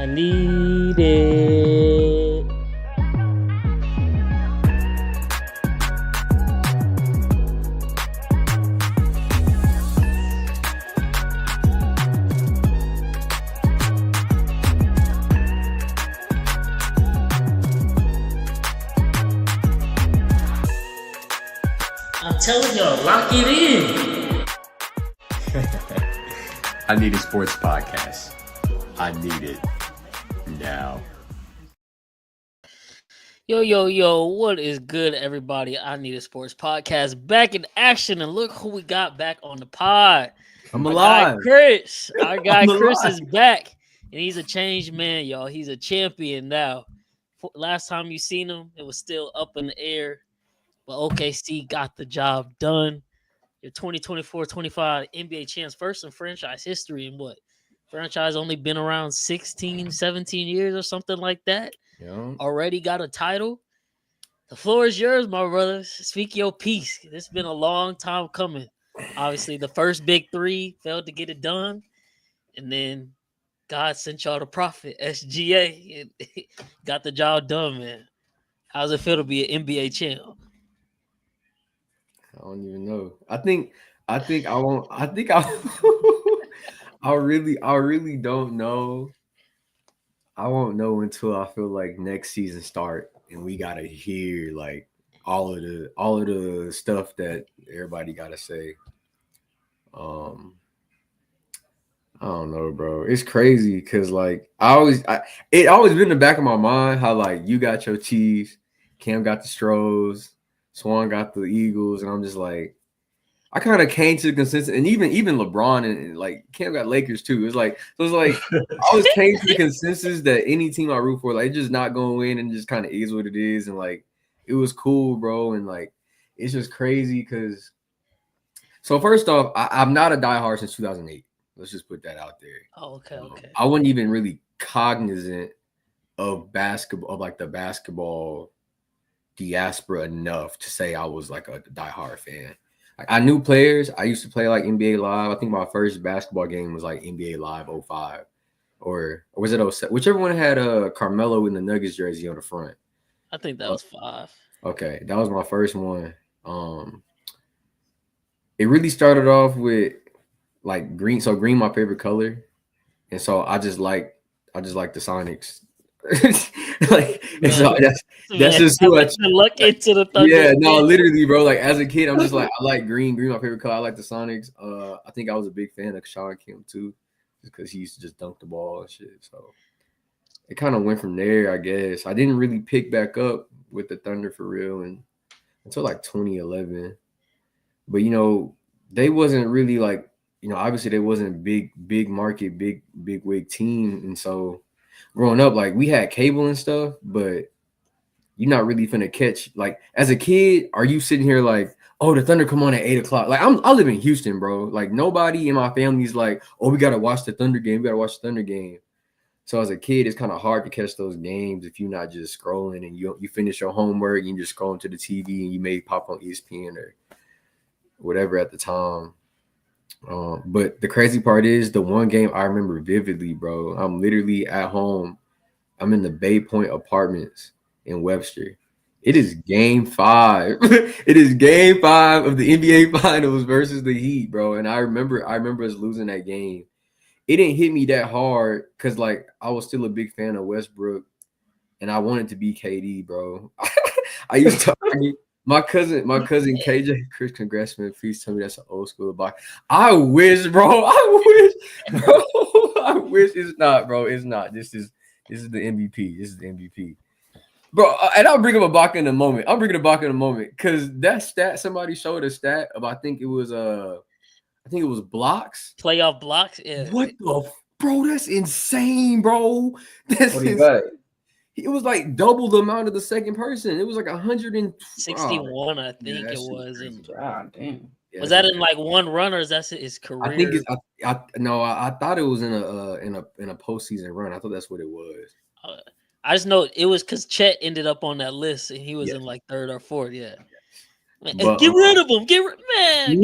I need it. I'm telling y'all, lock it in. INISPod podcast. I need it now. Yo, what is good, everybody? I Need a Sports Podcast back in action, and look who we got back on the pod. I'm Our alive. guy Chris. Our guy I'm Chris alive. is back, and he's a changed man, y'all. He's a champion now. Last time you seen him, it was still up in the air, but OKC got the job done. Your 2024-25 NBA champs, first in franchise history, and what? Franchise only been around 16, 17 years or something like that. Yeah. Already got a title. The floor is yours, my brothers. Speak your piece. This has been a long time coming. Obviously, the first big three failed to get it done. And then God sent y'all the prophet, SGA, and got the job done, man. How's it feel to be an NBA champ? I don't even know. I think I won't. I think I. I really don't know. I won't know until I feel like next season start and we gotta hear like all of the stuff that everybody gotta say. I don't know, bro. It's crazy because like it always been in the back of my mind how like you got your Chiefs, Cam got the Stros, Swan got the Eagles, and I'm just like I kind of came to the consensus, and even LeBron and like Cam got Lakers too. It's like I always came to the consensus that any team I root for, like just not gonna win, and just kind of is what it is, and like it was cool, bro, and like it's just crazy because. So first off, I'm not a diehard since 2008. Let's just put that out there. Oh, okay. I wasn't even really cognizant of basketball, of like the basketball diaspora enough to say I was like a diehard fan. Like I knew players. I used to play like NBA Live. I think my first basketball game was like NBA Live 05 or was it 07? Whichever one had Carmelo in the Nuggets jersey on the front. I think that was 5. Okay, that was my first one. It really started off with like green. So green, my favorite color, and so I just like the Sonics. Like and so that's just who I look into the Thunder. Yeah, no, literally, bro. Like as a kid, I'm just like I like green, my favorite color. I like the Sonics. I think I was a big fan of Sean Kemp too, just because he used to just dunk the ball and shit. So it kind of went from there, I guess. I didn't really pick back up with the Thunder for real until like 2011. But you know, they wasn't really like, you know, obviously they wasn't big market, big wig team. And so growing up, like we had cable and stuff, but you're not really finna catch like as a kid, are you sitting here like, oh, the Thunder come on at 8:00? Like I live in Houston, bro. Like nobody in my family's like, oh, we gotta watch the Thunder game, So as a kid, it's kind of hard to catch those games if you're not just scrolling and you finish your homework and you just scroll into the TV and you may pop on ESPN or whatever at the time. But the crazy part is the one game I remember vividly, bro. I'm literally at home. I'm in the Bay Point Apartments in Webster. It is game 5. It is game 5 of the NBA Finals versus the Heat, bro. And I remember us losing that game. It didn't hit me that hard because like I was still a big fan of Westbrook and I wanted to be KD, bro. I used to argue. My cousin KJ, Chris Congressman, please tell me that's an old school box. I wish, bro. I wish it's not, bro. It's not. This is the MVP. Bro, and I'll bring up Ibaka in a moment. Because that stat, somebody showed a stat of I think it was blocks. Playoff blocks. Yeah. What the bro? That's insane, bro. That's insane. It was like double the amount of the second person. It was like 161, I think it was. God damn. Yeah, was that in like one run or is that his career? I think it's. I thought it was in a postseason run. I thought that's what it was. I just know it was because Chet ended up on that list and he was in like 3rd or 4th. Yeah. Man, get rid of him. Man.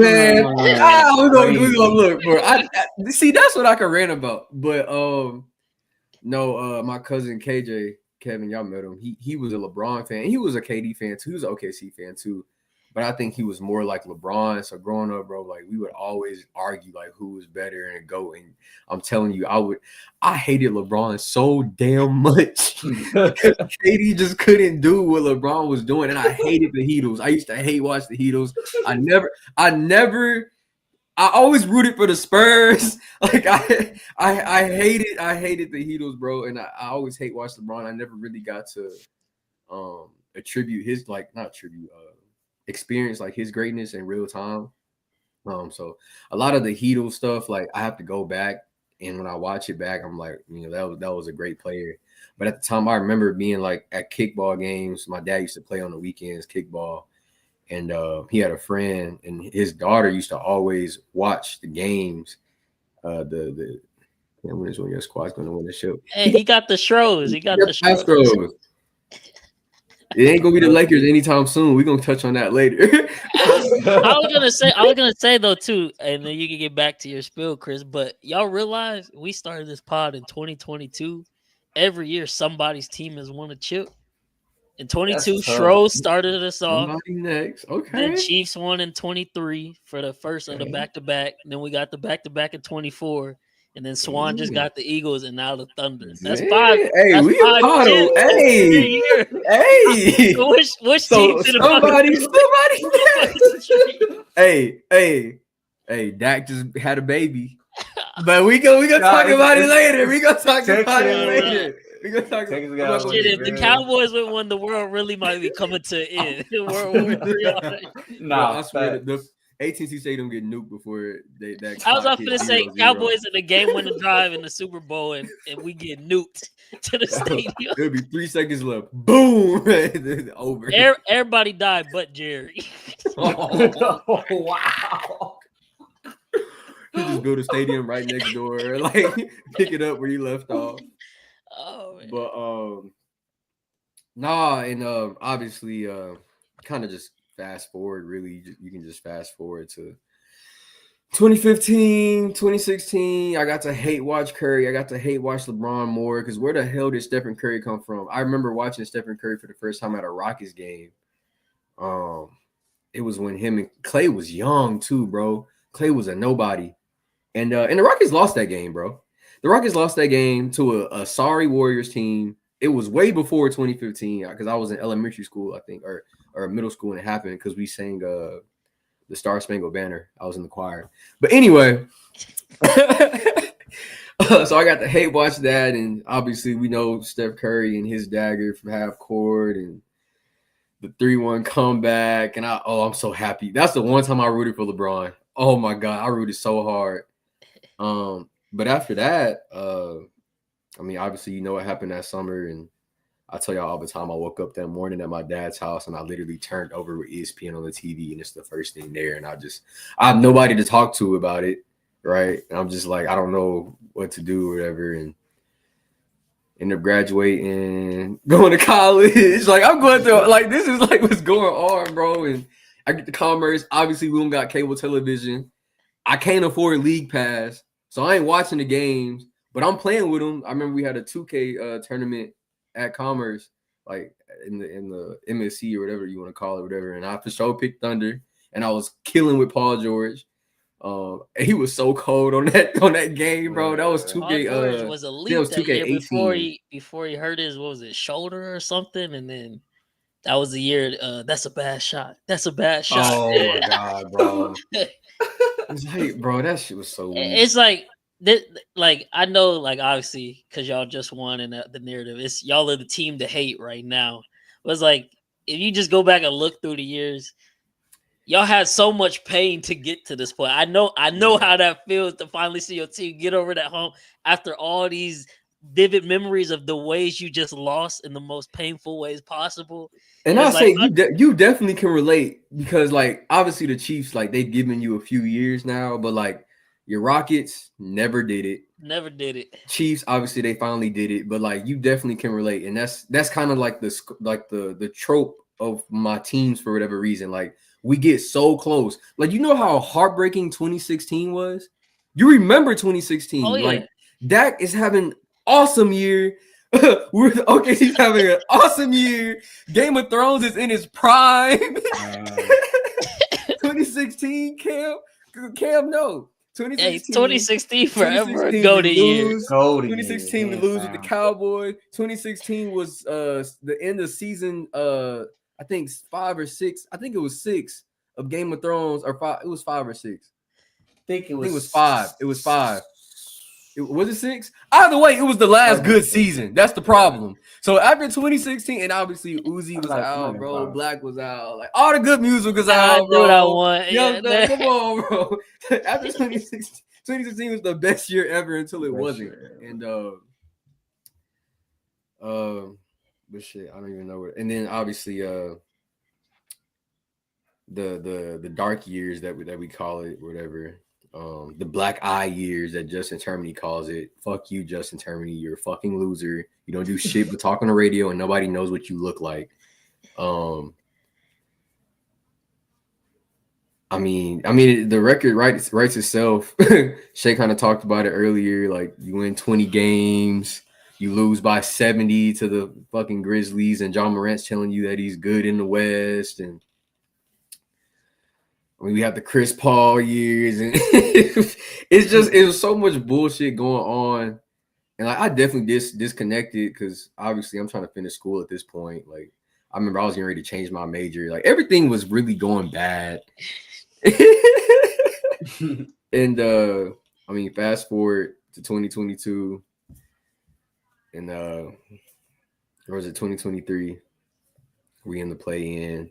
We're gonna look, bro. See, that's what I can rant about. But No, my cousin KJ, Kevin, y'all met him. He was a LeBron fan. He was a KD fan too. He was an OKC fan too. But I think he was more like LeBron. So growing up, bro, like we would always argue like who was better and go. And I'm telling you, I hated LeBron so damn much. KD just couldn't do what LeBron was doing, and I hated the Heatles. I used to hate watch the Heatles. I always rooted for the Spurs. Like I hated the Heatles, bro. And I always hate watch LeBron. I never really got to attribute his experience like his greatness in real time. So a lot of the Heatles stuff, like I have to go back, and when I watch it back, I'm like, that was a great player. But at the time, I remember being like at kickball games. My dad used to play on the weekends kickball. And he had a friend, and his daughter used to always watch the games. The when is when your squad's going to win the show? Hey, he got the Stros. He got the Astros. It ain't gonna be the Lakers anytime soon. We're gonna touch on that later. I was gonna say though too, and then you can get back to your spiel, Chris. But y'all realize we started this pod in 2022. Every year, somebody's team has won a chip. In 22, Stros started us off. Somebody next, okay. Then Chiefs won in 23 for the first of the back-to-back. Then we got the back-to-back in 24, and then Swan just got the Eagles and now the Thunder. That's five. Hey, that's we five bottle. Hey. Which team? Somebody. Hey. Dak just had a baby, but we gonna talk about it later. We gonna talk about it later. We gonna talk about if the Cowboys would win, the world really might be coming to an end. World War III. Nah, I swear the AT&T Stadium get nuked before that. I was going to say Cowboys in the game-winning drive in the Super Bowl, and we get nuked to the stadium. It'll be 3 seconds left. Boom, over. Everybody died, but Jerry. Wow. He just built a stadium right next door, like pick it up where you left off. Oh man. But and obviously kind of just fast forward, really you can just fast forward to 2015, 2016. I got to hate watch Curry. I got to hate watch LeBron more, because where the hell did Stephen Curry come from? I remember watching Stephen Curry for the first time at a Rockets game. It was when him and Clay was young too, bro. Clay was a nobody. And the Rockets lost that game, bro. The Rockets lost that game to a sorry Warriors team. It was way before 2015, because I was in elementary school, I think, or middle school when it happened, because we sang the Star Spangled Banner. I was in the choir. But anyway, so I got to hate watch that, and obviously we know Steph Curry and his dagger from half court and the 3-1 comeback, and I'm so happy. That's the one time I rooted for LeBron. Oh my God, I rooted so hard. But after that, obviously, what happened that summer. And I tell y'all all the time, I woke up that morning at my dad's house and I literally turned over with ESPN on the TV, and it's the first thing there. And I have nobody to talk to about it, right? And I'm just like, I don't know what to do or whatever. And end up graduating, going to college. Like, I'm going through, like, this is like what's going on, bro. And I get the commerce. Obviously, we don't got cable television. I can't afford League Pass, so I ain't watching the games, but I'm playing with them. I remember we had a 2K tournament at Commerce, like in the MSC or whatever you want to call it, whatever. And I for sure picked Thunder, and I was killing with Paul George. He was so cold on that game, bro. That was 2K. Paul George was elite. That was 2K18 before he hurt his shoulder or something, and then that was the year. That's a bad shot. That's a bad shot. Oh my God, bro. It's like, bro, that shit was so weird. It's like this, like I know, like obviously, because y'all just won in the narrative, it's y'all are the team to hate right now. But it's like if you just go back and look through the years, y'all had so much pain to get to this point. I know how that feels to finally see your team get over that hump after all these vivid memories of the ways you just lost in the most painful ways possible. And I say you definitely can relate, because like obviously the Chiefs, like they've given you a few years now, but like your Rockets never did it. Chiefs, obviously they finally did it, but like you definitely can relate, and that's kind of like the trope of my teams for whatever reason. Like we get so close. Like, you know how heartbreaking 2016 was? You remember 2016? Oh, yeah. Like Dak is having awesome year. OKC's having an awesome year. Game of Thrones is in its prime. 2016, Cam, no. 2016, 2016 forever 2016 go we to year. lose. 2016 we lose with the Cowboys. 2016 was the end of season. I think 5 or 6. I think it was 6 of Game of Thrones, or 5. It was 5 or 6. I think it was 5. It was 5. Was it 6? Either way, it was the last good season. That's the problem. So after 2016, and obviously Uzi was out, bro. Black was out. Like all the good music was out, bro. I knew what I want. Yeah, come on, bro. After 2016 was the best year ever until it wasn't. And but shit, I don't even know what. And then obviously the dark years that we call it, whatever. The black eye years that Justin Termini calls it. Fuck you, Justin Termini. You're a fucking loser. You don't do shit but talk on the radio and nobody knows what you look like. I mean, the record writes itself. Shay kind of talked about it earlier. Like you win 20 games, you lose by 70 to the fucking Grizzlies, and John Morant's telling you that he's good in the West, and we have the Chris Paul years, and it was so much bullshit going on, and like I definitely disconnected because obviously I'm trying to finish school at this point. Like I remember I was getting ready to change my major. Like everything was really going bad, and I mean fast forward to 2022, and or was it 2023? We in the play-in.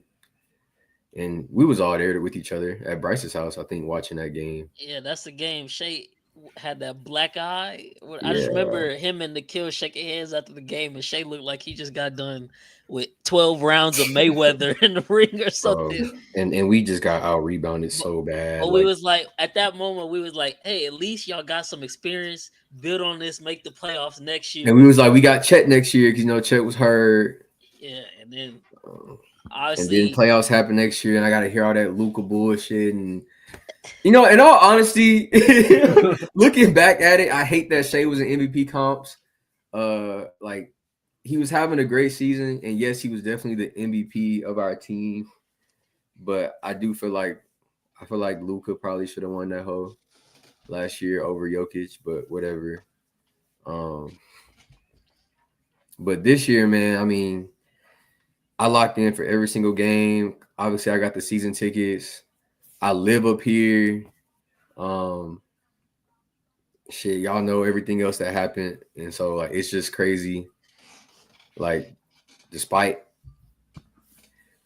And we was all there with each other at Bryce's house, I think, watching that game. Yeah, that's the game. Shay had that black eye. I just remember him and Nikhil shaking hands after the game, and Shay looked like he just got done with 12 rounds of Mayweather in the ring or something. And we just got out rebounded so bad. But we was like, at that moment, we was like, hey, at least y'all got some experience. Build on this, make the playoffs next year. And we was like, we got Chet next year because Chet was hurt. Yeah, and then obviously, and then playoffs happen next year, and I got to hear all that Luka bullshit. And in all honesty, looking back at it, I hate that Shea was in MVP comps. Like he was having a great season, and yes, he was definitely the MVP of our team. But I feel like Luka probably should have won that whole last year over Jokic, but whatever. But this year, man, I mean, I locked in for every single game. Obviously, I got the season tickets. I live up here. Shit, y'all know everything else that happened. And so, like, it's just crazy. Like, despite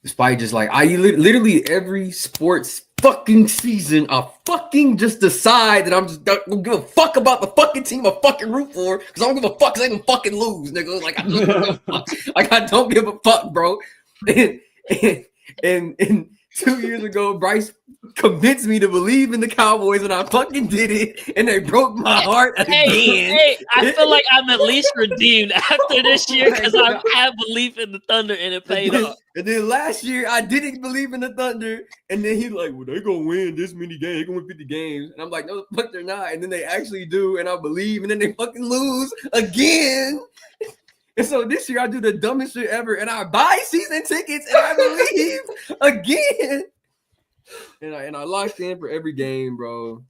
just, like, I literally every sports fucking season, I fucking just decide that I'm just don't give a fuck about the fucking team I fucking root for because I don't give a fuck because they can fucking lose, nigga. Like, I don't give a fuck. Like, I don't give a fuck, bro. And 2 years ago, Bryce convinced me to believe in the Cowboys, and I fucking did it, and they broke my heart again. Hey, I feel like I'm at least redeemed after this year because I have belief in the Thunder, and it paid off. And then last year, I didn't believe in the Thunder, and then he's like, well, they're going to win this many games. They're going to win 50 games. And I'm like, no, the fuck they're not. And then they actually do, and I believe, and then they fucking lose again. And so this year I do the dumbest shit ever, and I buy season tickets, and I believe again. And I locked in for every game, bro.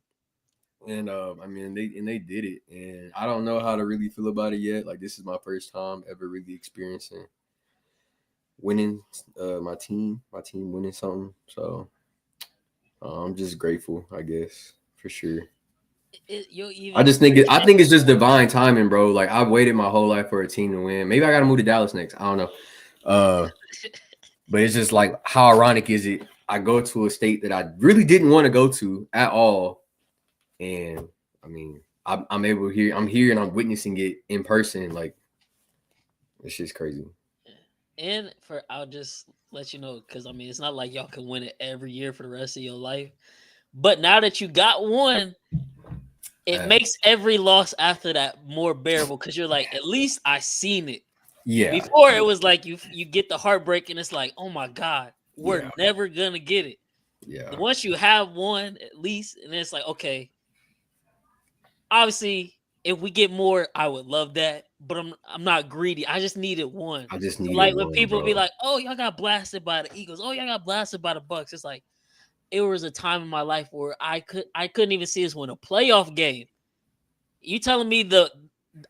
And I mean, they did it, and I don't know how to really feel about it yet. Like this is my first time ever really experiencing winning. My team winning something. So I'm just grateful, I guess, for sure. I think it's just divine timing, bro. Like I've waited my whole life for a team to win. Maybe I gotta move to Dallas next. I don't know. But it's just like how ironic is it? I go to a state that I really didn't want to go to at all, and I mean, I'm able here. I'm here and I'm witnessing it in person. Like it's just crazy. And I'll just let you know because I mean, it's not like y'all can win it every year for the rest of your life. But now that you got one. It makes every loss after that more bearable because you're like, at least I seen it. Yeah. Before it was like you get the heartbreak and it's like, oh my God, we're never gonna get it. Yeah. But once you have one, at least, and it's like, okay. Obviously, if we get more, I would love that. But I'm not greedy. I just needed one. I just So needed like when one, people be bro. like, "Oh, y'all got blasted by the Eagles. Oh, y'all got blasted by the Bucks." It's like it was a time in my life where I couldn't even see us win a playoff game. You telling me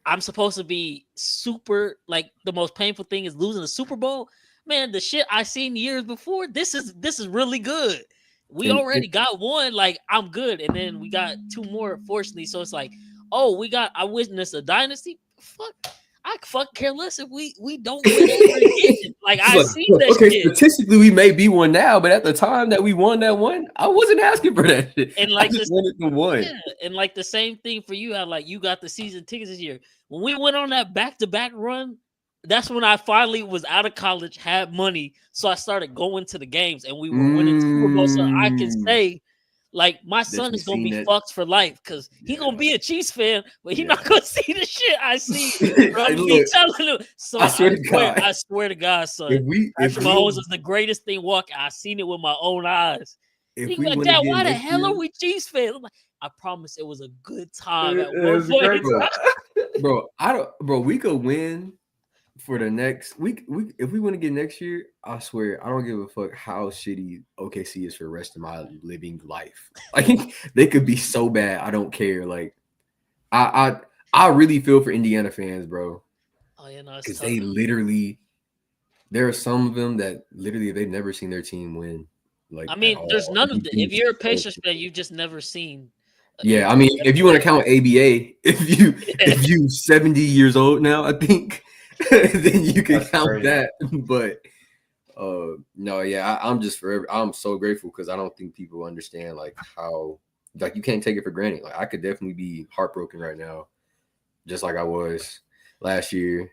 I'm supposed to be super like the most painful thing is losing the Super Bowl? Man, the shit I seen years before, this is really good. We And already got one, like I'm good, and then we got two more, fortunately. So it's like, oh, I witnessed a dynasty. Fuck, I fuck care less if we don't win ever again. Like it's I like, seen look, that okay, shit, statistically, we may be one now, but at the time that we won that one, I wasn't asking for that shit. and I like just this, wanted the one. yeah, and like the same thing for you. How like you got the season tickets this year. When we went on that back to back run, that's when I finally was out of college, had money, so I started going to the games, and we were winning Super Bowl. So I can Mm, say, like, my that son you is gonna seen be that? fucked for life because he Yeah, gonna be a Chiefs fan, but he yeah. not gonna see the shit I see. But I'm Hey, gonna be look, telling him, I son, swear to God, I swear to God, son, if Patrick Mahomes we is the greatest thing walking. I seen it with my own eyes. He if be we like, win Dad, again why the next hell year, are we Chiefs fans? I'm like, I promise it was a good time at one It's point great. in bro, time. I don't, bro. We could win for the next week. We if we win again next year, I swear I don't give a fuck how shitty OKC is for the rest of my living life. Like they could be so bad. I don't care. Like I I really feel for Indiana fans, bro, Oh yeah, no, it's because tough. they literally there are some of them that literally they've never seen their team win like I at mean, there's all. none of the. Be If you're a so Pacers fan, you've just never seen your yeah, I team mean, if ever you want win. to count ABA, if you 70 years old now, I think then you can That's count crazy. that. But no, yeah, I'm just forever. I'm so grateful because I don't think people understand like how like you can't take it for granted. Like I could definitely be heartbroken right now, just like I was last year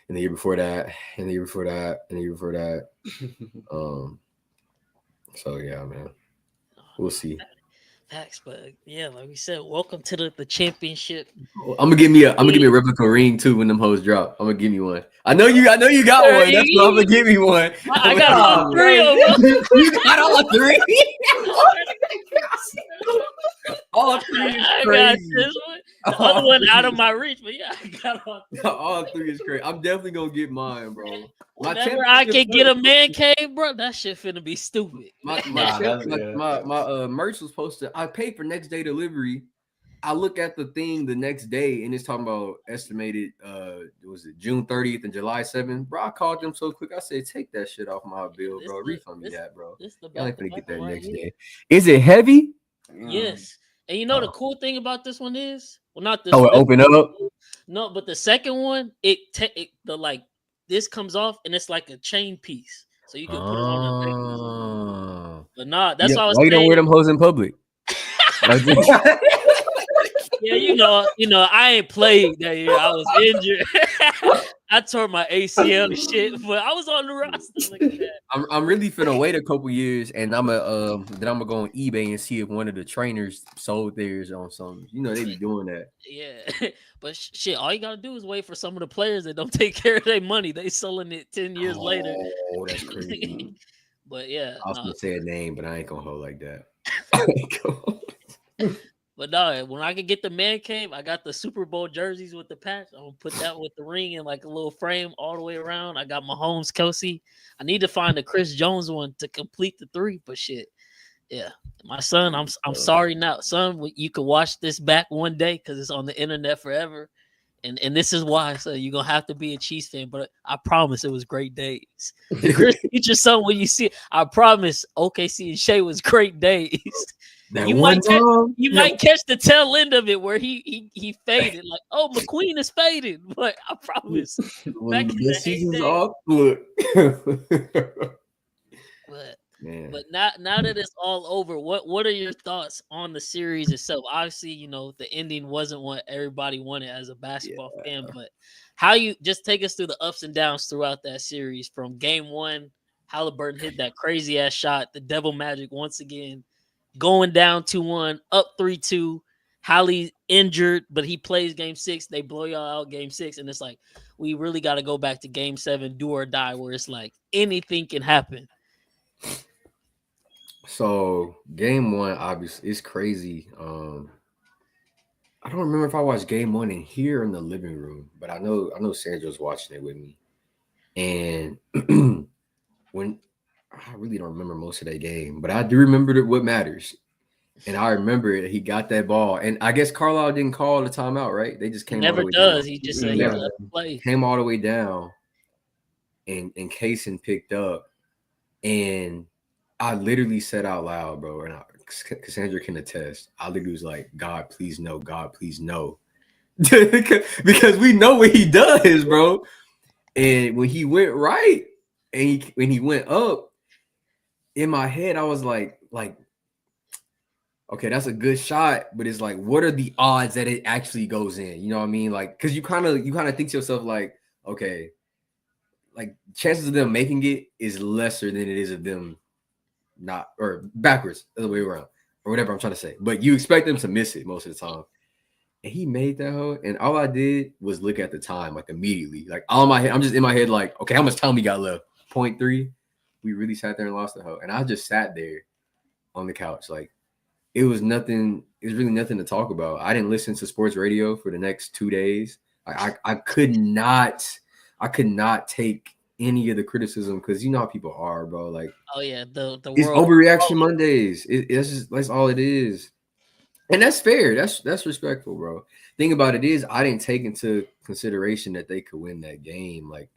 and the year before that, and the year before that, and the year before that. Um, so yeah, man, we'll see. Facts, but yeah, like we said, welcome to the championship. I'm gonna give me a replica ring too when them hoes drop. I'm gonna give you one. I know you got Sure, one. That's why I'm gonna give you one. I'm I gonna got give all you one. three of them. You got all three. All three is I got crazy. this one. The other All one out three of my reach, but yeah, I got all three. all three is crazy. I'm definitely gonna get mine, bro. My Whenever I championship can get a man cave, bro, that shit finna be stupid. Nah, that's yeah. my merch was posted. I paid for next day delivery. I look at the thing the next day and it's talking about estimated was it June 30th and July 7th. Bro, I called them so quick. I said, take that shit off my bill, This bro. the Refund me this that, bro. this the Y'all back ain't to finna back get one that right next here. day. Is it heavy? Yes. And you know the Oh, cool thing about this one is, well, not this oh, one. it open up. No, but the second one, the like this comes off and it's like a chain piece, so you can put it on a necklace. Oh. But nah, that's Yeah, all I was why you don't saying. wear them hoes in public? Like, Yeah, I ain't played that year. I was injured. I tore my ACL and shit, but I was on the roster. Look at that. I'm really finna wait a couple years, and I'm gonna go on eBay and see if one of the trainers sold theirs on something. You know they be doing that. Yeah, but shit, all you gotta do is wait for some of the players that don't take care of their money. They selling it 10 years later. Oh, that's crazy. But yeah, I was no. gonna say a name, but I ain't gonna hold like that. But no, when I can get the man cave, I got the Super Bowl jerseys with the patch. I'm gonna put that with the ring in like a little frame all the way around. I got Mahomes, Kelsey. I need to find the Chris Jones one to complete the three. But shit, yeah, my son, I'm sorry now, son. You can watch this back one day because it's on the internet forever. And this is why. So you're gonna have to be a Chiefs fan, but I promise it was great days. Chris, teach your son when you see it. I promise OKC and Shea was great days. That You one might catch, time, you might catch the tail end of it where he faded, like, oh, McQueen is faded. But I promise, one of back the in the best seasons heyday. off. Look, But man, but now that it's all over, what are your thoughts on the series itself? Obviously, the ending wasn't what everybody wanted as a yeah. basketball fan, but how you just take us through the ups and downs throughout that series from game one. Halliburton hit that crazy ass shot, the devil magic once again, going down 2-1, up 3-2. Hallie injured, but he plays game six. They blow y'all out game six. And it's like, we really got to go back to game seven, do or die, where it's like anything can happen. So game one, obviously, it's crazy. I don't remember if I watched game one in here or in the living room, but I know Sandra's watching it with me. And when I really don't remember most of that game, but I do remember what matters. And I remember it. He got that ball, and I guess Carlisle didn't call the timeout, right? They just He came all the never way down. does. He just said he Yeah, No. let him play. came all the way down, and Kaysen picked up, and I literally said out loud, bro, and Cassandra can attest. I literally was like, "God, please no, God, please no," because we know what he does, bro. And when he went right, and when he went up, in my head, I was like, okay, that's a good shot, but it's like, what are the odds that it actually goes in? You know what I mean? Like, because you kind of think to yourself, like, okay, like chances of them making it is lesser than it is of them not, or backwards, the other way around, or whatever I'm trying to say. But you expect them to miss it most of the time. And he made that hoe, and all I did was look at the time, like immediately, like all in my head. I'm just in my head, like, okay, how much time we got left? 0.3. We really sat there and lost the hoe, and I just sat there on the couch, like. It was nothing. It was really nothing to talk about. I didn't listen to sports radio for the next 2 days. I could not. I could not take any of the criticism because you know how people are, bro. Like Oh yeah, the it's world. overreaction Mondays. That's all it is, and that's fair. That's respectful, bro. Thing about it is, I didn't take into consideration that they could win that game. Like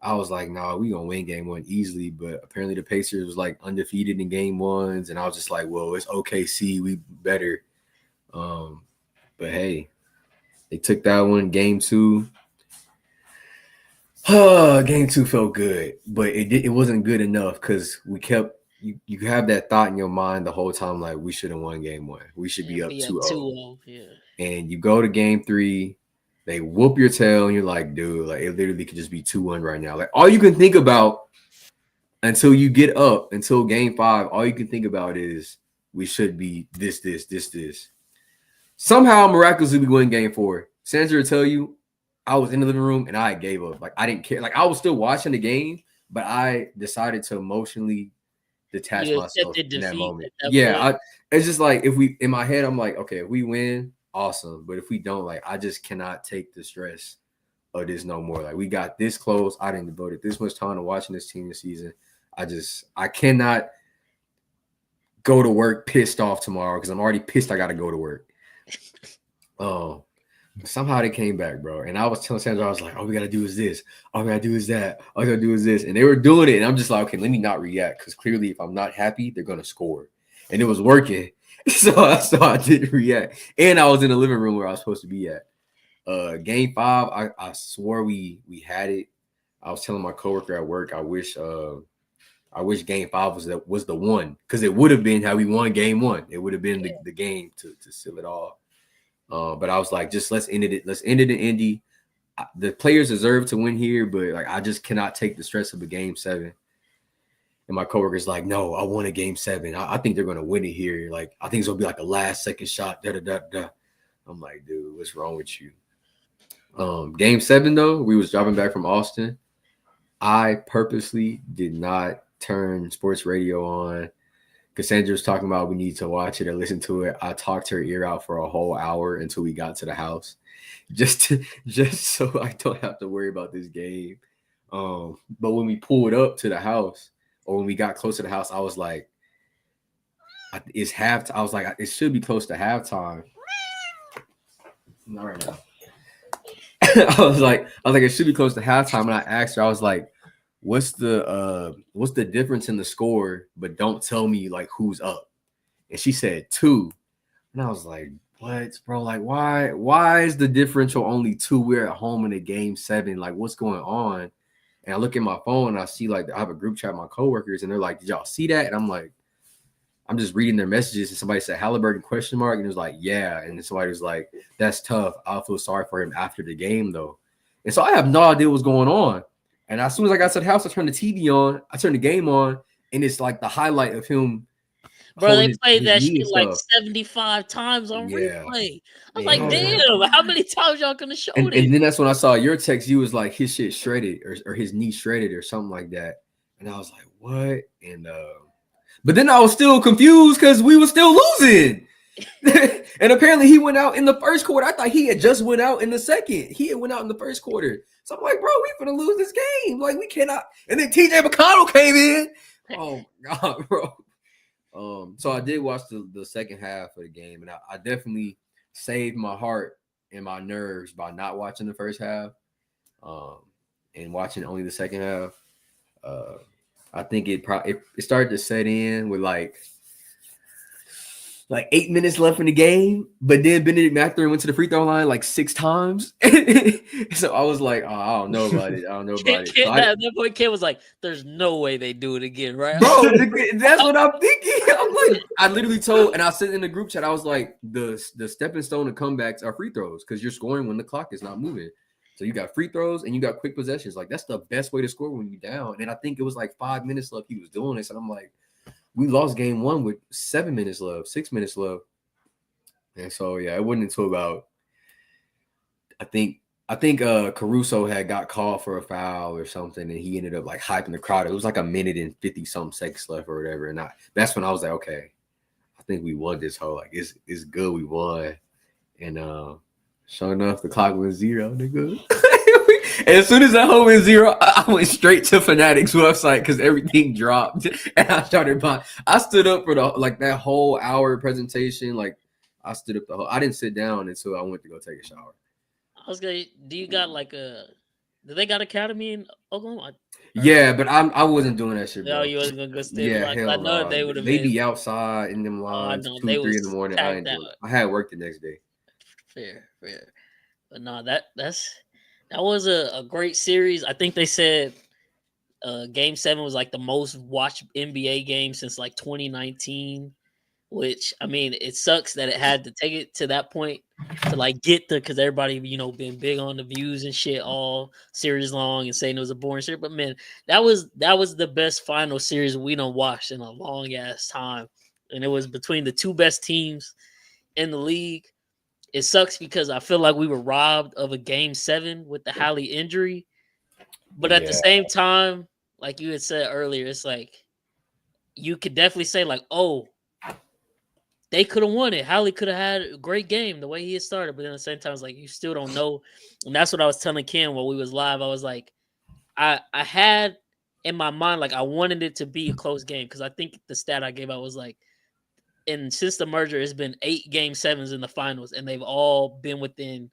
I was like, nah, we gonna win game one easily. But apparently the Pacers was like undefeated in game ones, and I was just like, well, it's OKC, we better. But hey, they took that one. Game two, game two felt good, but it wasn't good enough because we kept you have that thought in your mind the whole time, like we should have won game one. We should be up 2-0. 2-0. Yeah. And you go to game three, they whoop your tail, and you're like, dude, like it literally could just be 2-1 right now. Like all you can think about until you get up, until game five, all you can think about is we should be this. Somehow, miraculously, we win game four. Sandra will tell you, I was in the living room and I gave up. Like I didn't care. Like I was still watching the game, but I decided to emotionally detach You myself accepted in that defeat moment. at that Yeah, point. it's just like if we in my head, I'm like, okay, if we win, awesome. But if we don't, like, I just cannot take the stress of this no more. Like we got this close. I didn't devote it this much time to watching this team this season. I cannot go to work pissed off tomorrow because I'm already pissed I gotta go to work. Somehow they came back, bro. And I was telling Sandra, I was like, all we gotta do is this, all we gotta do is that, all we gotta do is this. And they were doing it, and I'm just like, okay, let me not react because clearly if I'm not happy, they're gonna score. And it was working. So I didn't react. And I was in the living room where I was supposed to be at. Game five, I swore we had it. I was telling my coworker at work, I wish game five was the one, because it would have been how we won game one. It would have been the game to seal it all. But I was like, just let's end it. Let's end it in Indy. The players deserve to win here, but like I just cannot take the stress of a game seven. And my coworker's like, no, I want a game seven. I think they're gonna win it here. Like I think it's gonna be like a last second shot. I'm like, dude, what's wrong with you? Game seven though, we was driving back from Austin. I purposely did not turn sports radio on. Cassandra was talking about we need to watch it or listen to it. I talked her ear out for a whole hour until we got to the house, just so I don't have to worry about this game. But when we pulled up to the house, or when we got close to the house, I was like, "It's half." I was like, "It should be close to halftime." Not right now. I was like, it should be close to halftime, and I asked her, I was like, what's the difference in the score, but don't tell me like who's up. And she said 2. And I was like, what, bro? Like, why is the differential only 2? We're at home in a game 7. Like, what's going on? And I look at my phone and I see like I have a group chat with my coworkers, and they're like, did y'all see that? And I'm like, I'm just reading their messages, and somebody said Halliburton ? And it was like, yeah. And then somebody was like, that's tough. I'll feel sorry for him after the game though. And so I have no idea what's going on. And as soon as I got to the house, I turned the TV on. I turned the game on, and it's like the highlight of him. Bro, they played that shit like 75 times on replay. I was like, damn, how many times y'all gonna show this? And then that's when I saw your text. You was like, his shit shredded or his knee shredded or something like that. And I was like, what? And but then I was still confused because we were still losing. And apparently he went out in the first quarter. I thought he had just went out in the second. He had went out in the first quarter. So I'm like, bro, we finna lose this game. Like, we cannot. And then TJ McConnell came in. Oh my God, bro. So I did watch the second half of the game, and I definitely saved my heart and my nerves by not watching the first half, and watching only the second half. I think it started to set in with like 8 minutes left in the game, but then Benedict Mathurin went to the free throw line like 6 times. So I was like, oh, I don't know about it. So at that point, Ken was like, "There's no way they do it again, right?" Bro, that's what I'm thinking. I'm like, I literally told, and I said in the group chat, I was like, the stepping stone to comebacks are free throws because you're scoring when the clock is not moving. So you got free throws and you got quick possessions. Like, that's the best way to score when you're down. And I think it was like 5 minutes left. He was doing this, and I'm like, we lost game 1 with 7 minutes left, 6 minutes left. And so yeah, it wasn't until about I think Caruso had got called for a foul or something, and he ended up like hyping the crowd. It was like a minute and 50 something seconds left or whatever. And that's when I was like, okay, I think we won this whole, like, it's good we won. And sure enough, the clock went 0, nigga. And as soon as that whole went 0, I went straight to Fanatics website because everything dropped. And I started buying. I stood up for that whole hour presentation. Like, I stood up I didn't sit down until I went to go take a shower. I was gonna. Do you got like a? Do they got academy in Oklahoma? Yeah, but I wasn't doing that shit, bro. No, you wasn't gonna go stay. Yeah, hell I know no. they would have They been. be outside in them lines 2, 3 in the morning. I had work the next day. Fair. But no, that was a great series. I think they said Game 7 was like the most watched NBA game since like 2019. Which, I mean, it sucks that it had to take it to that point to like get because everybody, been big on the views and shit all series long and saying it was a boring series. But man, that was the best final series we done watched in a long ass time. And it was between the two best teams in the league. It sucks because I feel like we were robbed of a Game 7 with the Hallie injury. But at the same time, like you had said earlier, it's like you could definitely say like, oh, they could have won it. Hallie could have had a great game the way he had started, but then at the same time, it's like you still don't know. And that's what I was telling Ken while we was live. I was like, I had in my mind like I wanted it to be a close game because I think the stat I gave out was like, and since the merger, it's been 8 Game 7s in the finals, and they've all been within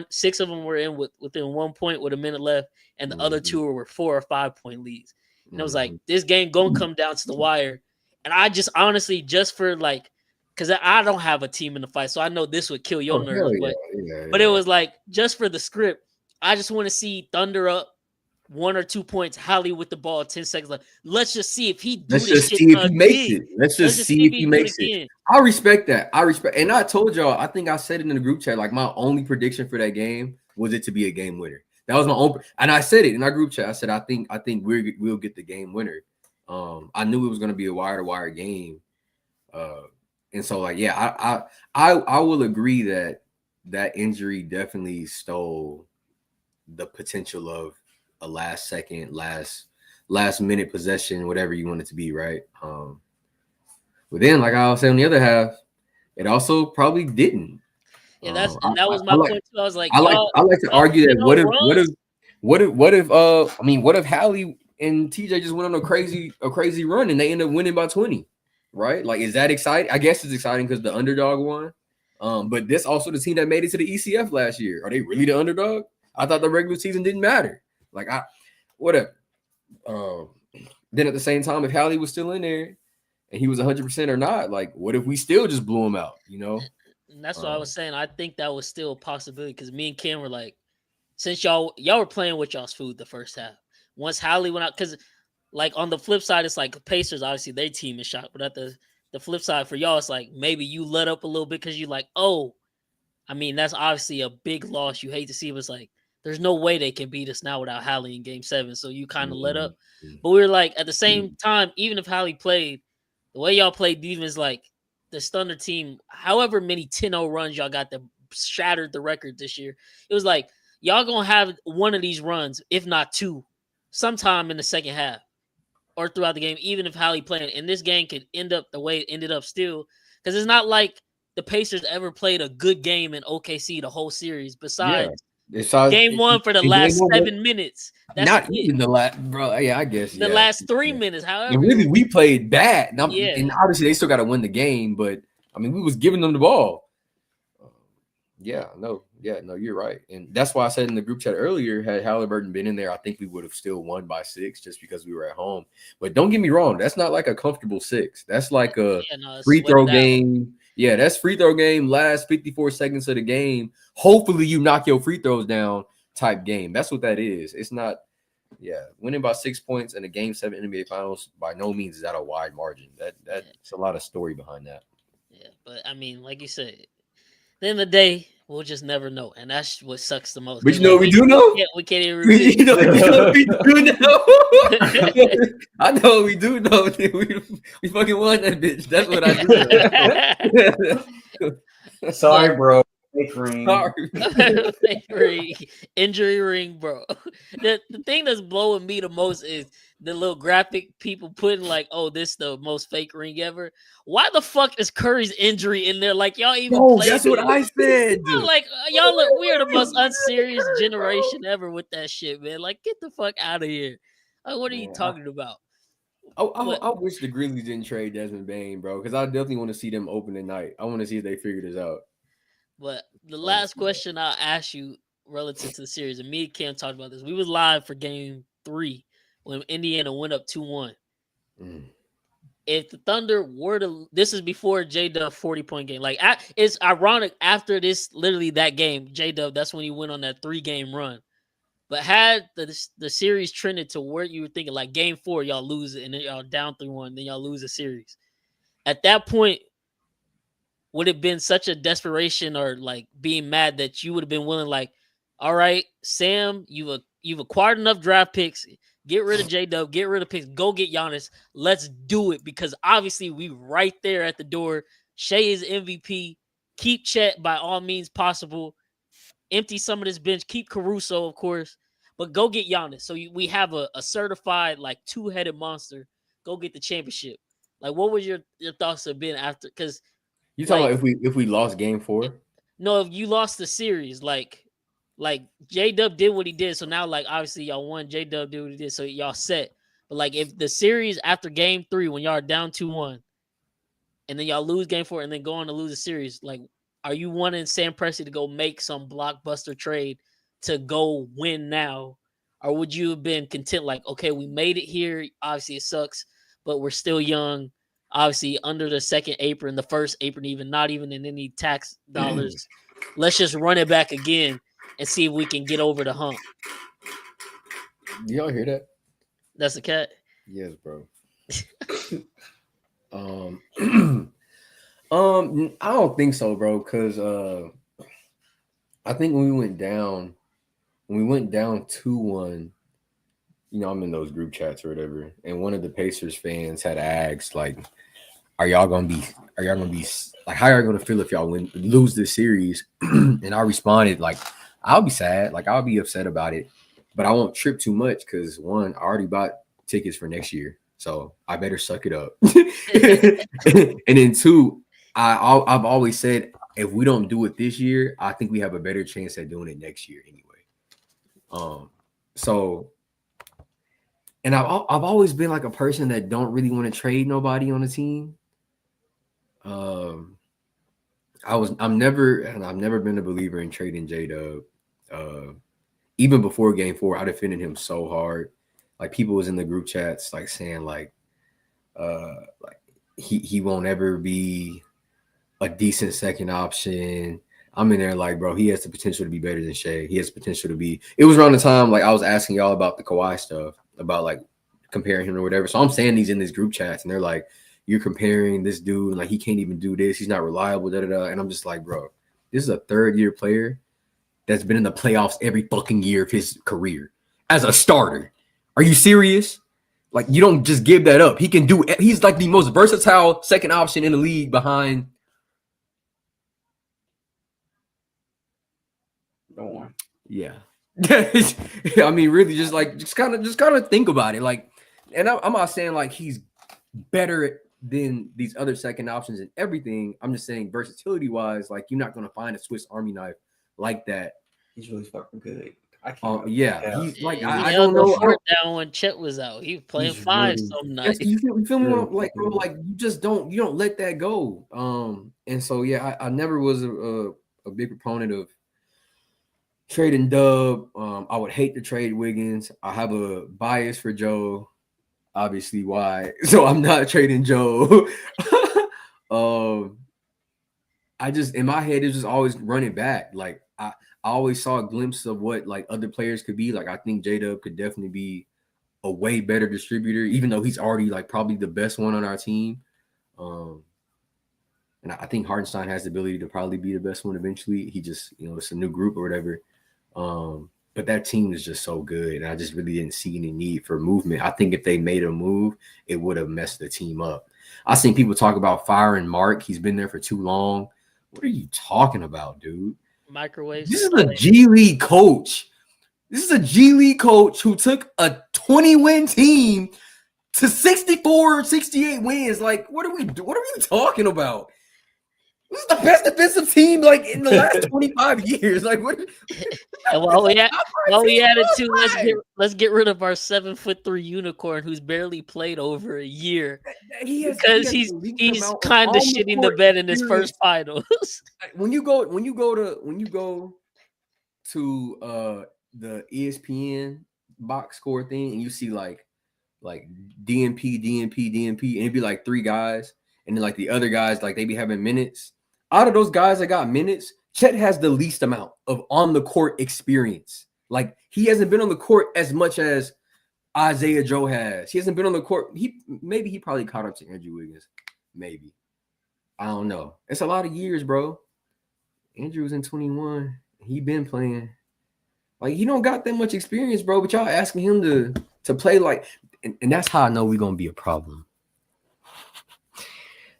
6 of them were within 1 point with a minute left, and the other 2 were 4 or 5 point leads. And it was like this game gonna come down to the wire. And I just honestly, just for like, because I don't have a team in the fight, so I know this would kill your nerves. But it was like, just for the script, I just want to see Thunder up 1 or 2 points, Hallie with the ball, 10 seconds left. Let's just see if he Let's just see if he makes it. Let's just see if he makes it. I respect that. And I told y'all, I think I said it in the group chat, like my only prediction for that game was it to be a game winner. That was my own, and I said it in our group chat. I said I think we'll get the game winner. I knew it was going to be a wire to wire game. And so, like, yeah, I will agree that injury definitely stole the potential of a last minute possession, whatever you want it to be, right? But then, like I was saying, on the other half, it also probably didn't. Yeah, that was my point too. I was like, I like to argue that what if Hallie and TJ just went on a crazy run and they end up winning by 20? Right? Like, is that exciting? I guess it's exciting because the underdog won. But this also the team that made it to the ECF last year. Are they really the underdog? I thought the regular season didn't matter. Like, whatever. Then at the same time, if Hallie was still in there and he was 100% or not, like, what if we still just blew him out? And that's what I was saying. I think that was still a possibility because me and Ken were like, since y'all were playing with y'all's food the first half. Once Hallie went out, because like on the flip side, it's like Pacers, obviously their team is shot. But at the flip side for y'all, it's like maybe you let up a little bit because you're like, oh, I mean, that's obviously a big loss. You hate to see it. It's like, there's no way they can beat us now without Hallie in Game 7. So you kind of let up. But we were like, at the same time, even if Hallie played, the way y'all played defense, like the Thunder team, however many 10-0 runs y'all got that shattered the record this year, it was like, y'all going to have one of these runs, if not 2, sometime in the second half or throughout the game, even if Hallie playing. And this game could end up the way it ended up still. Because it's not like the Pacers ever played a good game in OKC the whole series Yeah. besides Besides, game one for the in game last one, 7 minutes. That's not it. even the last, bro. Yeah, I guess. The Yeah. last 3 Yeah. minutes, And however. really, we played bad. Yeah. And obviously, they still got to win the game. But I mean, we was giving them the ball. Yeah, no, you're right. And that's why I said in the group chat earlier, had Halliburton been in there, I think we would have still won by 6 just because we were at home. But don't get me wrong, that's not like a comfortable 6. That's like a free throw game. Yeah, that's free throw game, last 54 seconds of the game. Hopefully you knock your free throws down type game. That's what that is. It's not, winning by 6 points in a game 7 NBA Finals by no means is that a wide margin. That's a lot of story behind that. Yeah, but I mean, like you said, at the end of the day, we'll just never know, and that's what sucks the most. But you know what we do know? Yeah, we can't even reveal. You know what we do know? I know what we do know. We fucking won that bitch. That's what I do. Sorry, bro. Fake ring. Fake ring. Injury ring, bro. The thing that's blowing me the most is the little graphic people putting like, oh, this the most fake ring ever. Why the fuck is Curry's injury in there? Like, y'all even played that's what I said. Like, y'all look, we are the most unserious generation ever with that shit, man. Like, get the fuck out of here. Like, what are you talking about? I wish the Grizzlies didn't trade Desmond Bane, bro, because I definitely want to see them open tonight. I want to see if they figure this out. But the last question I'll ask you relative to the series, and me and Cam talked about this. We was live for game 3 when Indiana went up 2-1. If the Thunder were to, this is before J-Dub 40-point game. Like, it's ironic after this, literally that game, J-Dub, that's when he went on that 3-game run. But had the series trended to where you were thinking, like game 4, y'all lose it, and then y'all down 3-1, then y'all lose the series. At that point, would it have been such a desperation or like being mad that you would have been willing, like, all right, Sam, you've acquired enough draft picks. Get rid of J-Dub, get rid of picks, go get Giannis. Let's do it, because obviously we right there at the door. Shea is MVP. Keep Chet by all means possible. Empty some of this bench. Keep Caruso, of course, but go get Giannis. So we have a certified like 2-headed monster. Go get the championship. Like, what would your thoughts have been after? Because you talking about if we lost game 4? No, if you lost the series, like J-Dub did what he did, so now like obviously y'all won. J-Dub did what he did, so y'all set. But like if the series after game 3, when y'all are down 2-1, and then y'all lose game 4, and then go on to lose the series, like, are you wanting Sam Presti to go make some blockbuster trade to go win now, or would you have been content like, okay, we made it here. Obviously it sucks, but we're still young. Obviously, under the second apron, the first apron, even not even in any tax dollars. Let's just run it back again and see if we can get over the hump. Y'all hear that? That's a cat? Yes, bro. I don't think so, bro, because I think when we went down 2-1, you know, I'm in those group chats or whatever, and one of the Pacers fans had asked, like, are y'all gonna be like, how are y'all gonna feel if y'all lose this series? And I responded, like, I'll be sad, like, I'll be upset about it, but I won't trip too much because, one, I already bought tickets for next year, so I better suck it up. And then 2, I've always said, if we don't do it this year, I think we have a better chance at doing it next year anyway. So, and I've always been like a person that don't really want to trade nobody on the team. I've never been a believer in trading J-Dub. Even before game 4, I defended him so hard. Like, people was in the group chats like saying like he won't ever be a decent second option. I'm in there like, bro, he has the potential to be better than Shea. He has the potential to be. It was around the time like I was asking y'all about the Kawhi stuff, about like comparing him or whatever. So I'm saying these in these group chats, and they're like, you're comparing this dude, and like he can't even do this. He's not reliable, da da da. And I'm just like, bro, this is a 3rd-year player that's been in the playoffs every fucking year of his career as a starter. Are you serious? Like, you don't just give that up. He can do. He's like the most versatile second option in the league behind. Go on. Yeah. I mean, really, just kind of think about it. Like, and I'm not saying like he's better than these other second options and everything. I'm just saying versatility wise, like you're not gonna find a Swiss Army knife like that. He's really fucking good. I can't. Yeah, he's like He I held don't the know. fort down when Chet was out. He was playing He's five really- some Yes, night. you feel me? Really Like, bro, fucking- like you just don't let that go. And so yeah, I never was a big proponent of trading Dub. I would hate to trade Wiggins. I have a bias for Joe, obviously why. So I'm not trading Joe. I just in my head it's just always running back. Like I always saw a glimpse of what like other players could be. Like I think J-Dub could definitely be a way better distributor, even though he's already like probably the best one on our team. And I think Hartenstein has the ability to probably be the best one eventually. He just, it's a new group or whatever. But that team is just so good. And I just really didn't see any need for movement. I think if they made a move, it would have messed the team up. I've seen people talk about firing Mark. He's been there for too long. What are you talking about, dude? Microwave. This is a G League coach. This is a G League coach who took a 20-win team to 64 or 68 wins. Like, what are we talking about? This is the best defensive team like in the last 25 years. Like, what? And while we added to let's get rid of our 7'3" unicorn who's barely played over a year because he's kind of shitting the bed in his first finals. When you go to the ESPN box score thing and you see like DNP, and it'd be like three guys, and then like the other guys like they be having minutes. Out of those guys that got minutes, Chet has the least amount of on the court experience. Like he hasn't been on the court as much as Isaiah Joe has. He hasn't been on the court. He probably caught up to Andrew Wiggins. Maybe. I don't know. It's a lot of years, bro. Andrew was in 21. He been playing. Like he don't got that much experience, bro. But y'all asking him to play like, and that's how I know we're gonna be a problem.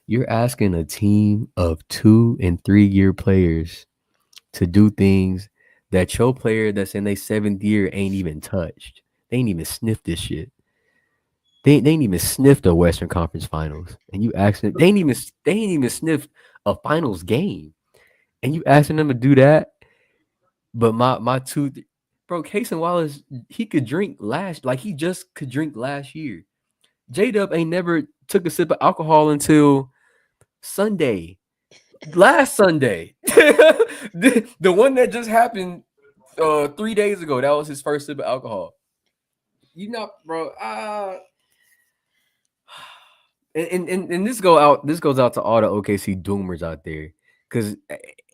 You're asking a team of 2- and 3-year players to do things that your player that's in their 7th year ain't even touched. They ain't even sniffed this shit. They ain't even sniffed the Western Conference Finals. And you asking they ain't even sniffed a finals game. And you asking them to do that. But my two bro, Cason Wallace, he could drink he just could drink last year. J-Dub ain't never took a sip of alcohol until Sunday, last Sunday, the one that just happened 3 days ago. That was his first sip of alcohol. Bro. And this goes out to all the OKC doomers out there, and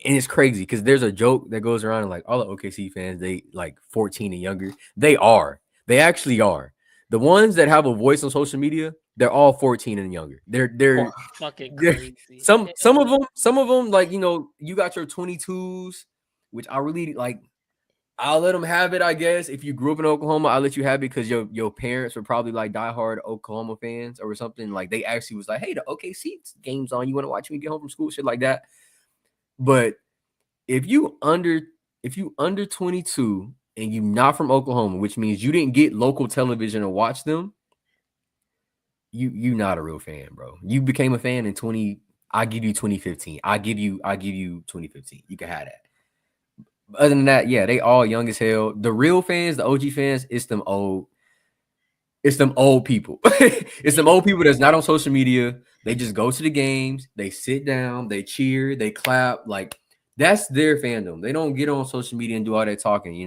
it's crazy because there's a joke that goes around like all the OKC fans, they like 14 and younger. They actually are. The ones that have a voice on social media, they're all 14 and younger. They're fucking crazy. Some of them, like, you got your 22s, which I really like. I'll let them have it, I guess. If you grew up in Oklahoma, I'll let you have it because your parents were probably like diehard Oklahoma fans or something. Like they actually was like, hey, the OKC game's on. You want to watch when you get home from school, shit like that. But if you under 22 and you not from Oklahoma, which means you didn't get local television to watch them, you not a real fan, bro. You became a fan in 20. I give you 2015. I give you 2015. You can have that. Other than that, yeah, they all young as hell. The real fans, the OG fans, it's them old people. It's them old people that's not on social media. They just go to the games, they sit down, they cheer, they clap. Like that's their fandom. They don't get on social media and do all that talking,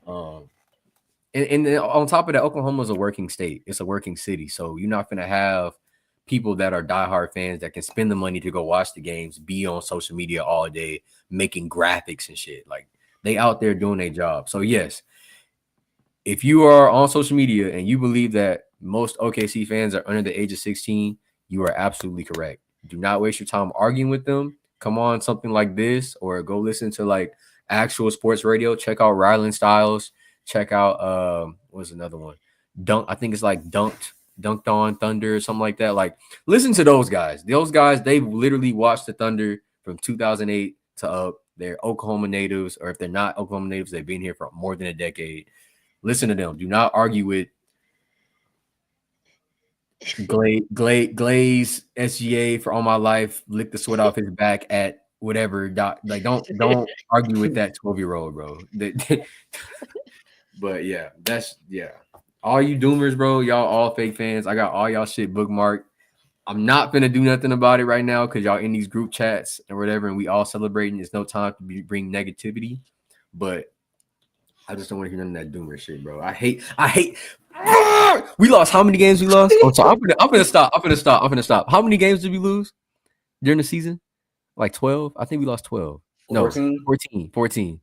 And on top of that, Oklahoma is a working state. It's a working city. So you're not going to have people that are diehard fans that can spend the money to go watch the games, be on social media all day, making graphics and shit. Like they out there doing their job. So yes, if you are on social media and you believe that most OKC fans are under the age of 16, you are absolutely correct. Do not waste your time arguing with them. Come on something like this or go listen to like actual sports radio. Check out Ryland Styles. Check out what's another one? I think it's like Dunked on Thunder or something like that. Like listen to those guys. Those guys, they've literally watched the Thunder from 2008 to up. They're Oklahoma natives, or if they're not Oklahoma natives, they've been here for more than a decade. Listen to them. Do not argue with Glaze SGA for all my life. Lick the sweat off his back at whatever. Like don't argue with that 12-year-old, bro. But yeah, all you doomers, bro. Y'all all fake fans. I got all y'all shit bookmarked. I'm not gonna do nothing about it right now because y'all in these group chats and whatever, and we all celebrating. It's no time to bring negativity, but I just don't want to hear none of that doomer shit, bro. I hate. We lost how many games we lost? Oh, so I'm gonna stop. How many games did we lose during the season? Like 12? I think we lost 12. 14? No, 14.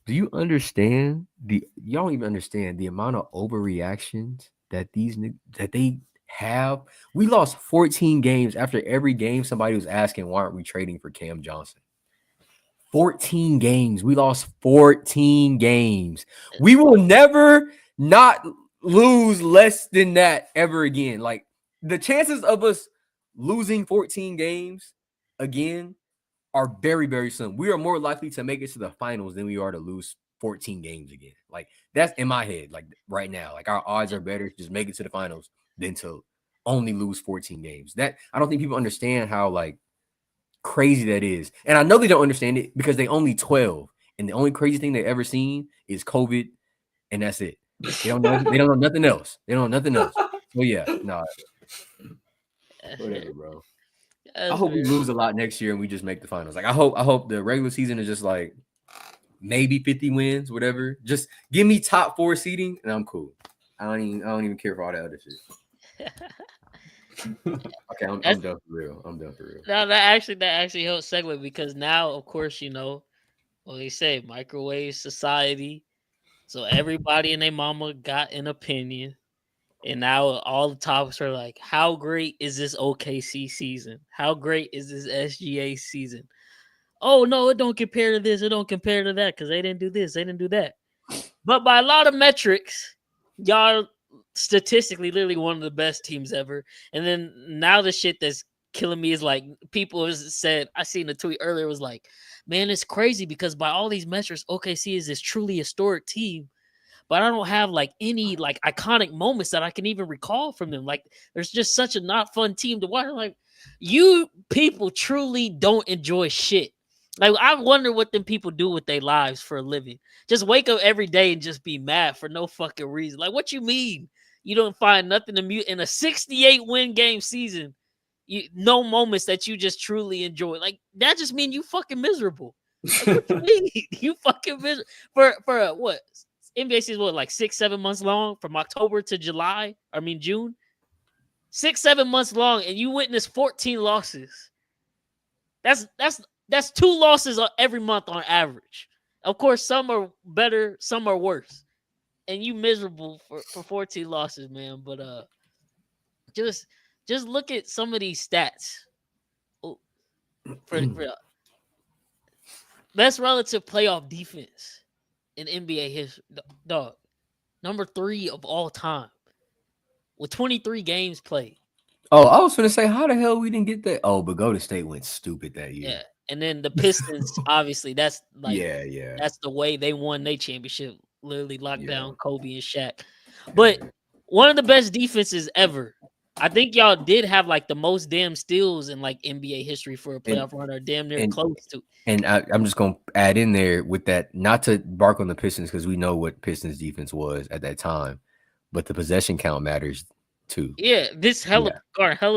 Do you understand y'all don't even understand the amount of overreactions that they have? We lost 14 games after every game somebody was asking why aren't we trading for Cam Johnson? 14 games. We lost 14 games. We will never not lose less than that ever again. Like the chances of us losing 14 games again are very, very slim. We are more likely to make it to the finals than we are to lose 14 games again. Like that's in my head, like right now. Like our odds are better to just make it to the finals than to only lose 14 games. That I don't think people understand how like crazy that is. And I know they don't understand it because they only 12. And the only crazy thing they've ever seen is COVID, and that's it. They don't know nothing else. So yeah, no. Whatever, bro. I hope we lose a lot next year and we just make the finals. Like I hope the regular season is just like maybe 50 wins, whatever. Just give me top 4 seeding and I'm cool. I don't even care for all that other shit. Okay, I'm done for real. No, that actually helps segue because now, of course, well, they say microwave society. So everybody and their mama got an opinion. And now all the topics are like, how great is this OKC season? How great is this SGA season? Oh, no, it don't compare to this. It don't compare to that because they didn't do this. They didn't do that. But by a lot of metrics, y'all statistically literally one of the best teams ever. And then now the shit that's killing me is like people said, I seen a tweet earlier was like, man, it's crazy because by all these metrics, OKC is this truly historic team. But I don't have like any like iconic moments that I can even recall from them. Like there's just such a not fun team to watch. Like you people truly don't enjoy shit. Like I wonder what them people do with their lives for a living. Just wake up every day and just be mad for no fucking reason. Like what you mean? You don't find nothing to mute in a 68 win game season. No moments that you just truly enjoy. Like that just mean you fucking miserable. Like, what you mean? You fucking miserable for what? NBA season what like 6-7 months long from October to June. 6-7 months long, and you witness 14 losses. That's 2 losses every month on average. Of course, some are better, some are worse, and you miserable for 14 losses, man. But just look at some of these stats. For best relative playoff defense in NBA history, dog, number 3 of all time with 23 games played. Oh, I was going to say, how the hell we didn't get that? Oh, but Golden State went stupid that year. Yeah, and then the Pistons, obviously, that's like, yeah, that's the way they won their championship. Literally locked down Kobe and Shaq. But one of the best defenses ever. I think y'all did have like the most damn steals in like NBA history for a playoff run, or damn near close to. And I'm just gonna add in there with that, not to bark on the Pistons because we know what Pistons defense was at that time, but the possession count matters too. Yeah, this hella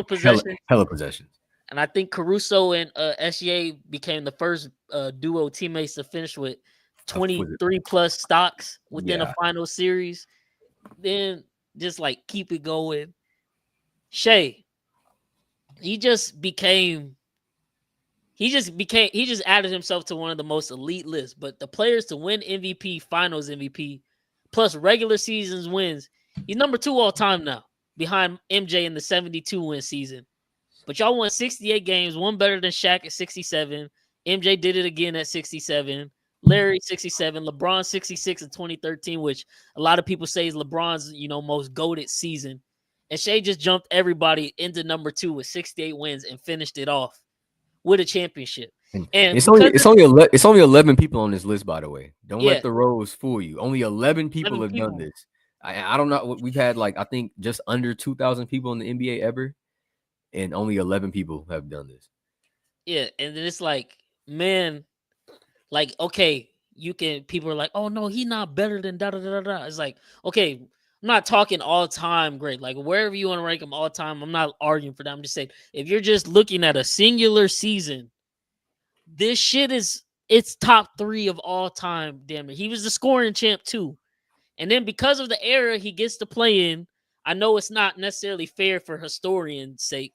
possessions. Hella possessions. And I think Caruso and SGA became the first duo teammates to finish with 23 plus stocks within a final series. Then just like keep it going. Shea, he just added himself to one of the most elite lists. But the players to win MVP, finals MVP, plus regular seasons wins, he's number 2 all time now, behind MJ in the 72 win season. But y'all won 68 games, one better than Shaq at 67. MJ did it again at 67. Larry 67, LeBron 66 in 2013, which a lot of people say is LeBron's most goated season. And Shea just jumped everybody into number 2 with 68 wins and finished it off with a championship. And it's only 11 people on this list, by the way. Don't let the rows fool you. Only 11 people have done this. I don't know. We've had like I think just under 2,000 people in the NBA ever, and only 11 people have done this. Yeah, and then it's like, man, like okay, you can. People are like, oh no, he's not better than da da da da. It's like, okay, I'm not talking all time great. Like wherever you want to rank him all time, I'm not arguing for that. I'm just saying if you're just looking at a singular season, this shit is it's top 3 of all time. Damn it, he was the scoring champ too. And then because of the era he gets to play in, I know it's not necessarily fair for historians' sake,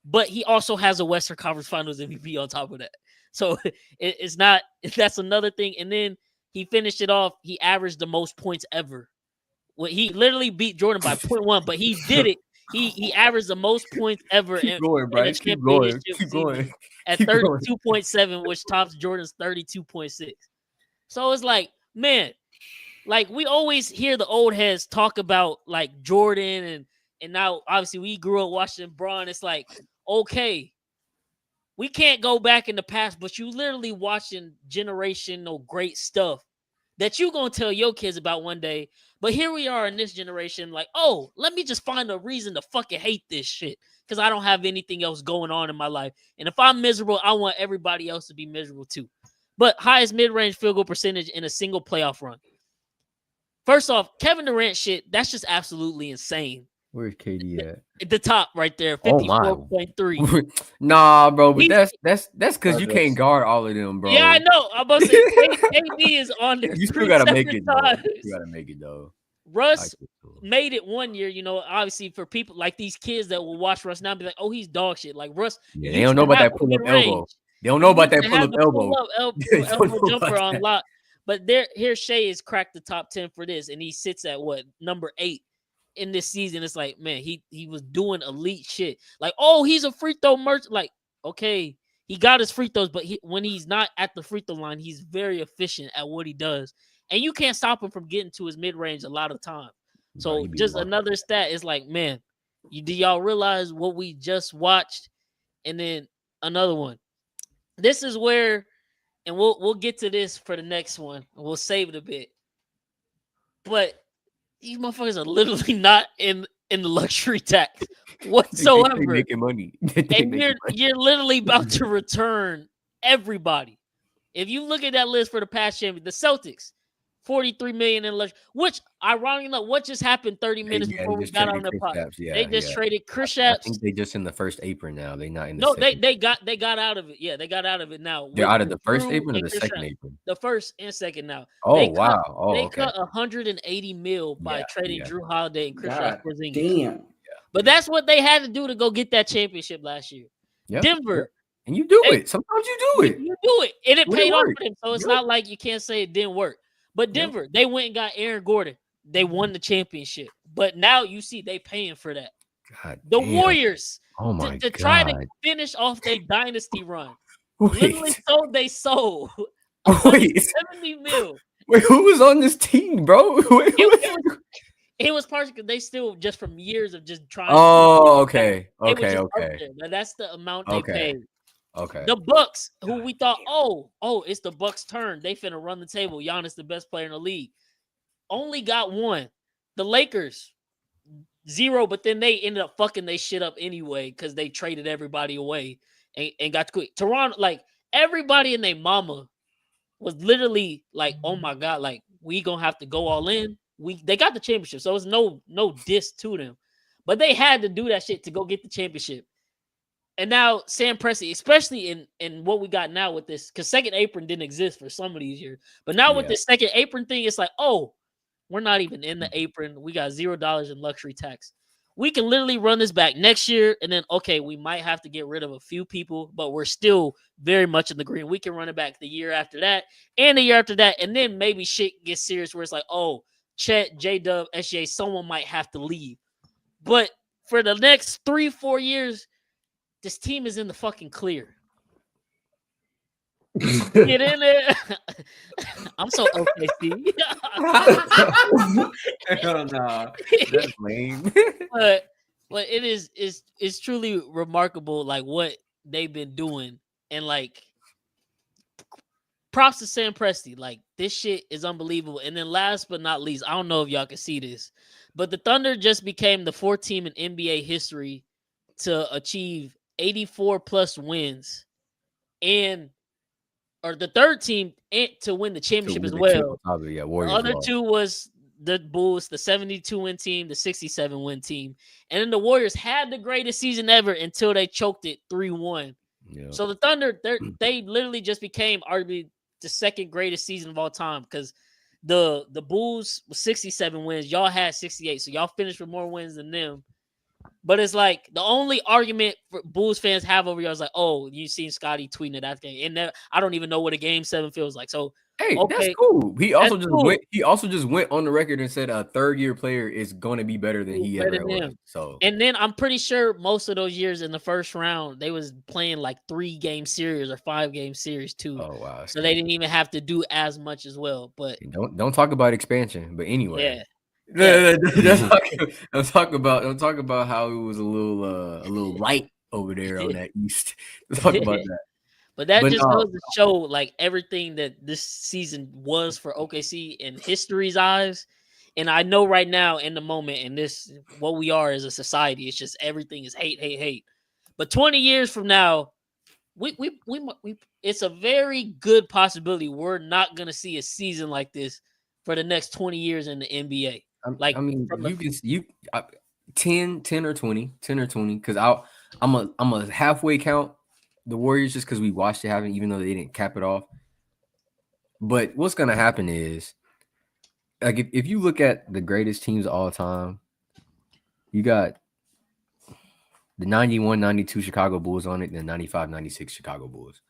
but he also has a Western Conference Finals MVP on top of that. So it's not, that's another thing. And then he finished it off. He averaged the most points ever. Well, he literally beat Jordan by 0.1, but he did it. He averaged the most points ever in a Bryce. Keep championship going. season at 32.7, which tops Jordan's 32.6. So it's like, man, like we always hear the old heads talk about like Jordan and now obviously we grew up watching Bron. It's like, okay, we can't go back in the past, but you literally watching generational great stuff that you gonna tell your kids about one day. But here we are in this generation, like, oh, let me just find a reason to fucking hate this shit because I don't have anything else going on in my life. And if I'm miserable, I want everybody else to be miserable too. But highest mid-range field goal percentage in a single playoff run. First off, Kevin Durant shit, that's just absolutely insane. Where's KD at? At the top right there, 54.3. Nah, bro, but that's because you can't guard all of them, bro. Yeah, I know. I'm about to say KD is on there. You still gotta make it, though. You gotta make it, though. Russ made it one year, you know, obviously for people like these kids that will watch Russ now and be like, oh, he's dog shit. Like Russ, yeah, they don't know about that pull-up elbow. They don't know about that pull-up elbow. Elbow jumper on lock. But here Shea has cracked the top 10 for this, and he sits at what, number 8 in this season. It's like, man, he was doing elite shit. Like, oh, he's a free throw merchant. Like, okay, he got his free throws, but when he's not at the free throw line, he's very efficient at what he does. And you can't stop him from getting to his mid-range a lot of time. So just another stat is like, man, do y'all realize what we just watched? And then another one. This is where, and we'll get to this for the next one. We'll save it a bit. But these motherfuckers are literally not in the luxury tax whatsoever. They making money. And you're literally about to return everybody. If you look at that list for the past champion, the Celtics, $43 million in luxury, which ironically enough, what just happened 30 minutes before we got on the pod? They just traded Chris Shapps. I think they just in the first apron now. They not in the second. They got out of it. Yeah, they got out of it now. They're out of the first apron or the second apron? The first and second now. Oh, wow. They cut $180 million by trading Drew Holiday and Chris Shapps. Damn. But that's what they had to do to go get that championship last year. Yep. Denver. And you do it. Sometimes you do it. You do it. And it paid off for them. So it's not like you can't say it didn't work. But Denver, they went and got Aaron Gordon. They won the championship. But now you see they paying for that. God the damn. Warriors, oh my to try to finish off their dynasty run, literally sold they sold Wait. 70 mil. Wait, who was on this team, bro? It was partially because they still just from years of just trying. Oh, okay. That's the amount they paid. Okay. The Bucks, who we thought, it's the Bucks' turn. They finna run the table. Giannis, the best player in the league, only got one. The Lakers, 0. But then they ended up fucking they shit up anyway because they traded everybody away and got to quit. Toronto, like everybody and their mama was literally like, oh my god, like we gonna have to go all in. They got the championship, so it's no diss to them, but they had to do that shit to go get the championship. And now Sam Presti, especially in what we got now with this, because second apron didn't exist for some of these years. But now with this second apron thing, it's like, oh, we're not even in the apron. We got $0 in luxury tax. We can literally run this back next year. And then, okay, we might have to get rid of a few people, but we're still very much in the green. We can run it back the year after that and the year after that. And then maybe shit gets serious where it's like, oh, Chet, J-Dub, SJ, someone might have to leave. But for the next 3-4 years, this team is in the fucking clear. Get in there. I'm so OKC. Hell no. That's lame. But it's truly remarkable, like what they've been doing. And like props to Sam Presti. Like, this shit is unbelievable. And then last but not least, I don't know if y'all can see this, but the Thunder just became the fourth team in NBA history to achieve 84 plus wins, and or the third team to win the championship as well. The Warriors other two was the Bulls, the 72 win team, the 67 win team. And then the Warriors had the greatest season ever until they choked it 3-1. Yeah. So the Thunder, they literally just became arguably the second greatest season of all time, because the Bulls was 67 wins. Y'all had 68. So y'all finished with more wins than them. But it's like the only argument for Bulls fans have over y'all is like, oh, you seen Scotty tweeting it after game. And I don't even know what a game 7 feels like. So hey, okay, that's cool. He also just went on the record and said a third-year player is going to be better than he ever was. So, and then I'm pretty sure most of those years in the first round, they was playing like 3-game series or 5-game series too. Oh wow! So they didn't even have to do as much as well. But don't talk about expansion. But anyway, yeah. Don't talk about how it was a little light over there on that East. Let's talk about that. But that just goes to show like everything that this season was for OKC in history's eyes. And I know right now in the moment, and this what we are as a society, it's just everything is hate, hate, hate. But 20 years from now, we it's a very good possibility we're not gonna see a season like this for the next 20 years in the NBA. Like, I mean, you 10 or 20, because I'm a halfway count the Warriors just because we watched it happen, even though they didn't cap it off. But what's gonna happen is, like, if you look at the greatest teams of all time, you got the 91-92 Chicago Bulls on it, and the 95-96 Chicago Bulls.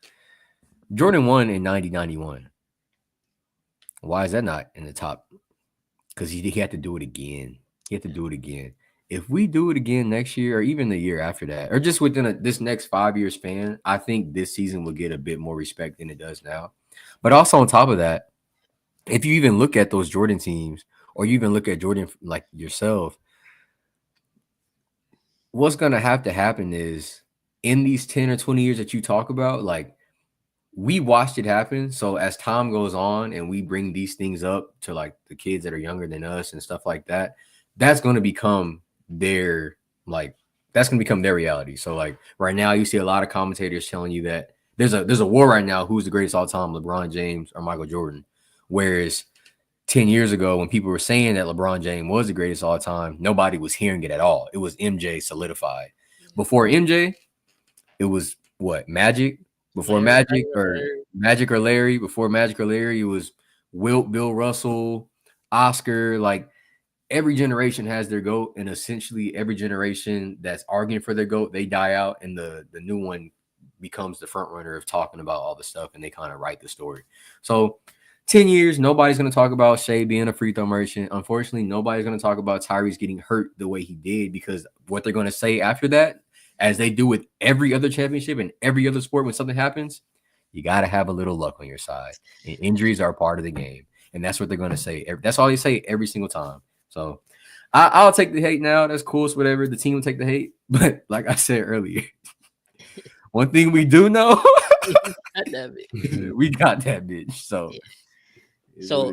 Jordan won in 90-91. Why is that not in the top? Because he had to do it again. If we do it again next year, or even the year after that, or just within this next 5 years span, I think this season will get a bit more respect than it does now. But also on top of that, if you even look at those Jordan teams, or you even look at Jordan like yourself, what's going to happen is in these 10 or 20 years that you talk about, like, we watched it happen. So as time goes on and we bring these things up to like the kids that are younger than us and stuff like that, that's going to become their reality. So like right now you see a lot of commentators telling you that there's a war right now. Who's the greatest all time, LeBron James or Michael Jordan? Whereas 10 years ago, when people were saying that LeBron James was the greatest all time, nobody was hearing it at all. It was MJ solidified. Before MJ, it was what? Magic. Before Magic or Larry. Before Magic or Larry, it was Wilt, Bill Russell, Oscar. Like, every generation has their GOAT, and essentially every generation that's arguing for their GOAT, they die out, and the new one becomes the front runner of talking about all the stuff, and they kind of write the story. So 10 years, nobody's going to talk about Shea being a free throw merchant. Unfortunately, nobody's going to talk about Tyrese getting hurt the way he did, because what they're going to say after that, as they do with every other championship and every other sport, when something happens, you got to have a little luck on your side. And injuries are a part of the game. And that's what they're going to say. That's all they say every single time. So I'll take the hate now. That's cool. It's whatever. The team will take the hate. But like I said earlier, one thing we do know, we got that bitch. So, yeah.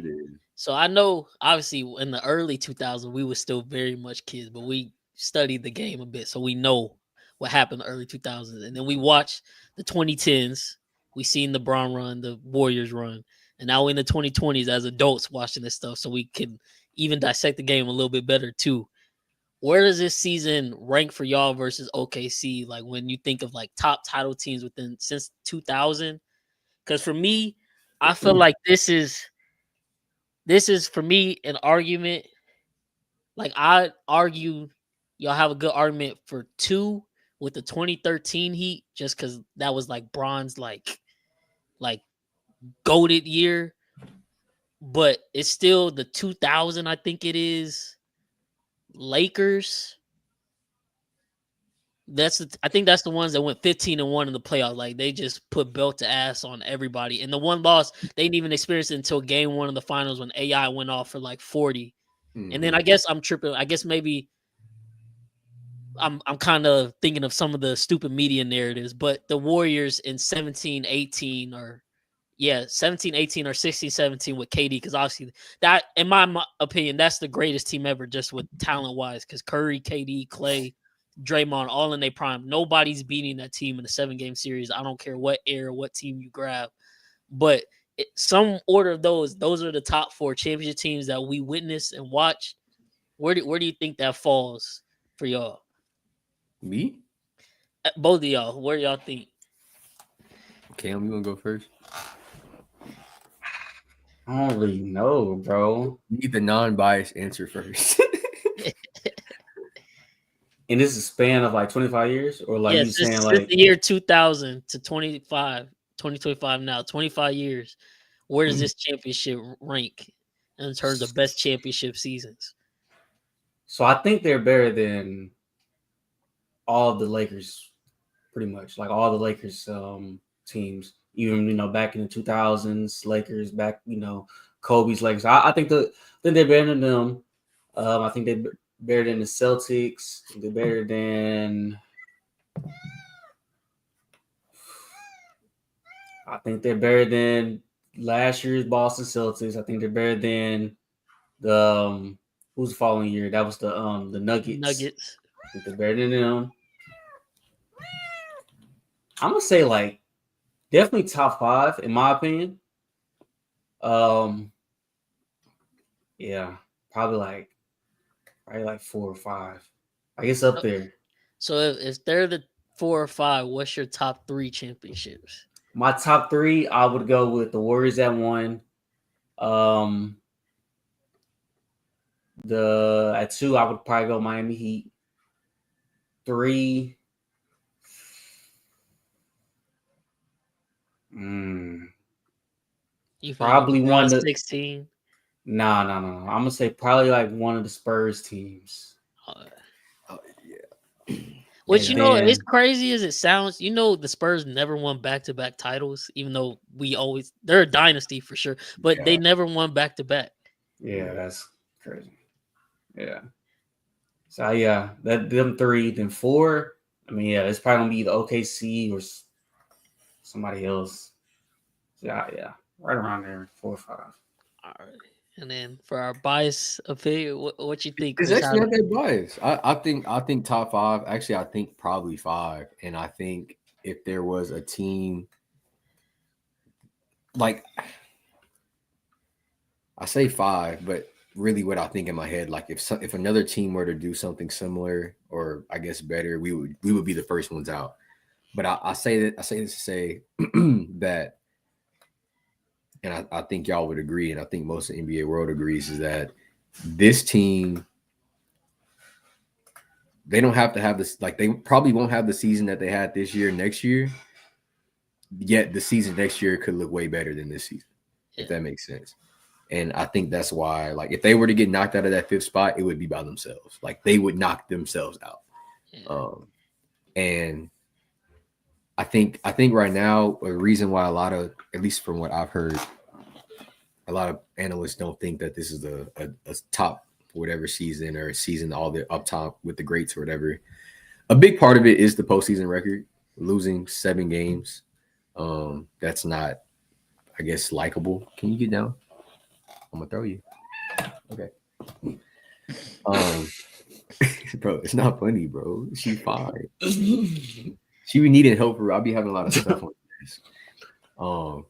So I know, obviously, in the early 2000s, we were still very much kids, but we studied the game a bit. So we know what happened in the early 2000s. And then we watched the 2010s. We seen the LeBron run, the Warriors run. And now we're in the 2020s as adults watching this stuff, so we can even dissect the game a little bit better too. Where does this season rank for y'all versus OKC? Like, when you think of like top title teams since 2000? Because for me, I feel like this is for me an argument. Like, I argue y'all have a good argument for 2 with the 2013 Heat, just because that was like Bron's like goated year. But it's still the 2000, I think it is, Lakers. I think that's the ones that went 15-1 in the playoffs. Like, they just put belt to ass on everybody. And the one loss, they didn't even experience it until game 1 of the finals when AI went off for like 40. Mm-hmm. And then I guess I'm tripping. I guess maybe I'm kind of thinking of some of the stupid media narratives, but the Warriors in 17-18 or Yeah, 17, 18, or 16, 17 with KD, because obviously that, in my opinion, that's the greatest team ever, just with talent-wise, because Curry, KD, Clay, Draymond, all in their prime. Nobody's beating that team in a 7-game series. I don't care what era, what team you grab. But some order of those are the top 4 championship teams that we witnessed and watched. Where do you think that falls for y'all? Me? Both of y'all. Where y'all think? Cam, you want to go first? I don't really know, bro. You need the non-biased answer first. And this is a span of like 25 years, or like you saying since like the year 2000 to 2025 now, 25 years. Where does this championship rank in terms of best championship seasons? So I think they're better than all of the Lakers, pretty much. Like all the Lakers teams, even back in the 2000s, Lakers back, Kobe's Lakers. I think they're better than them. I think they're better than the Celtics. They're better than. I think they're better than last year's Boston Celtics. I think they're better than the who's the following year? That was the Nuggets. Nuggets. I think they're better than them. I'm gonna say like definitely top 5 in my opinion. Yeah, probably like 4 or 5. I guess up there. So if they're the 4 or 5, what's your top 3 championships? My top 3, I would go with the Warriors at 1. At 2, I would probably go Miami Heat. 3. Probably one of 16. No. I'm gonna say probably like one of the Spurs teams. Yeah. Which it's crazy as it sounds. The Spurs never won back-to-back titles, even though they're a dynasty for sure, but they never won back-to-back. Yeah, that's crazy. Yeah. So yeah, them 3, then 4. I mean, yeah, it's probably gonna be the OKC or somebody else. Yeah, right around there, 4 or 5. All right. And then for our bias opinion, what you think? It's actually not that biased. I think top 5. Actually, I think probably 5. And I think if there was a team, like I say 5, but really what I think in my head, like if another team were to do something similar or I guess better, we would be the first ones out. But I say this to say that. And I think y'all would agree, and I think most of the NBA world agrees, is that this team, they don't have to have this, like they probably won't have the season that they had this year, next year, yet the season next year could look way better than this season, if that makes sense. And I think that's why, like, if they were to get knocked out of that 5th spot, it would be by themselves. Like, they would knock themselves out. And I think right now, a reason why a lot of, at least from what I've heard, a lot of analysts don't think that this is a top whatever season or a season all the up top with the greats or whatever. A big part of it is the postseason record, losing 7 games. That's not, I guess, likable. Can you get down? I'm gonna throw you. Okay. Bro, it's not funny, bro. She's fine. She be needing help. I'll be having a lot of stuff on this.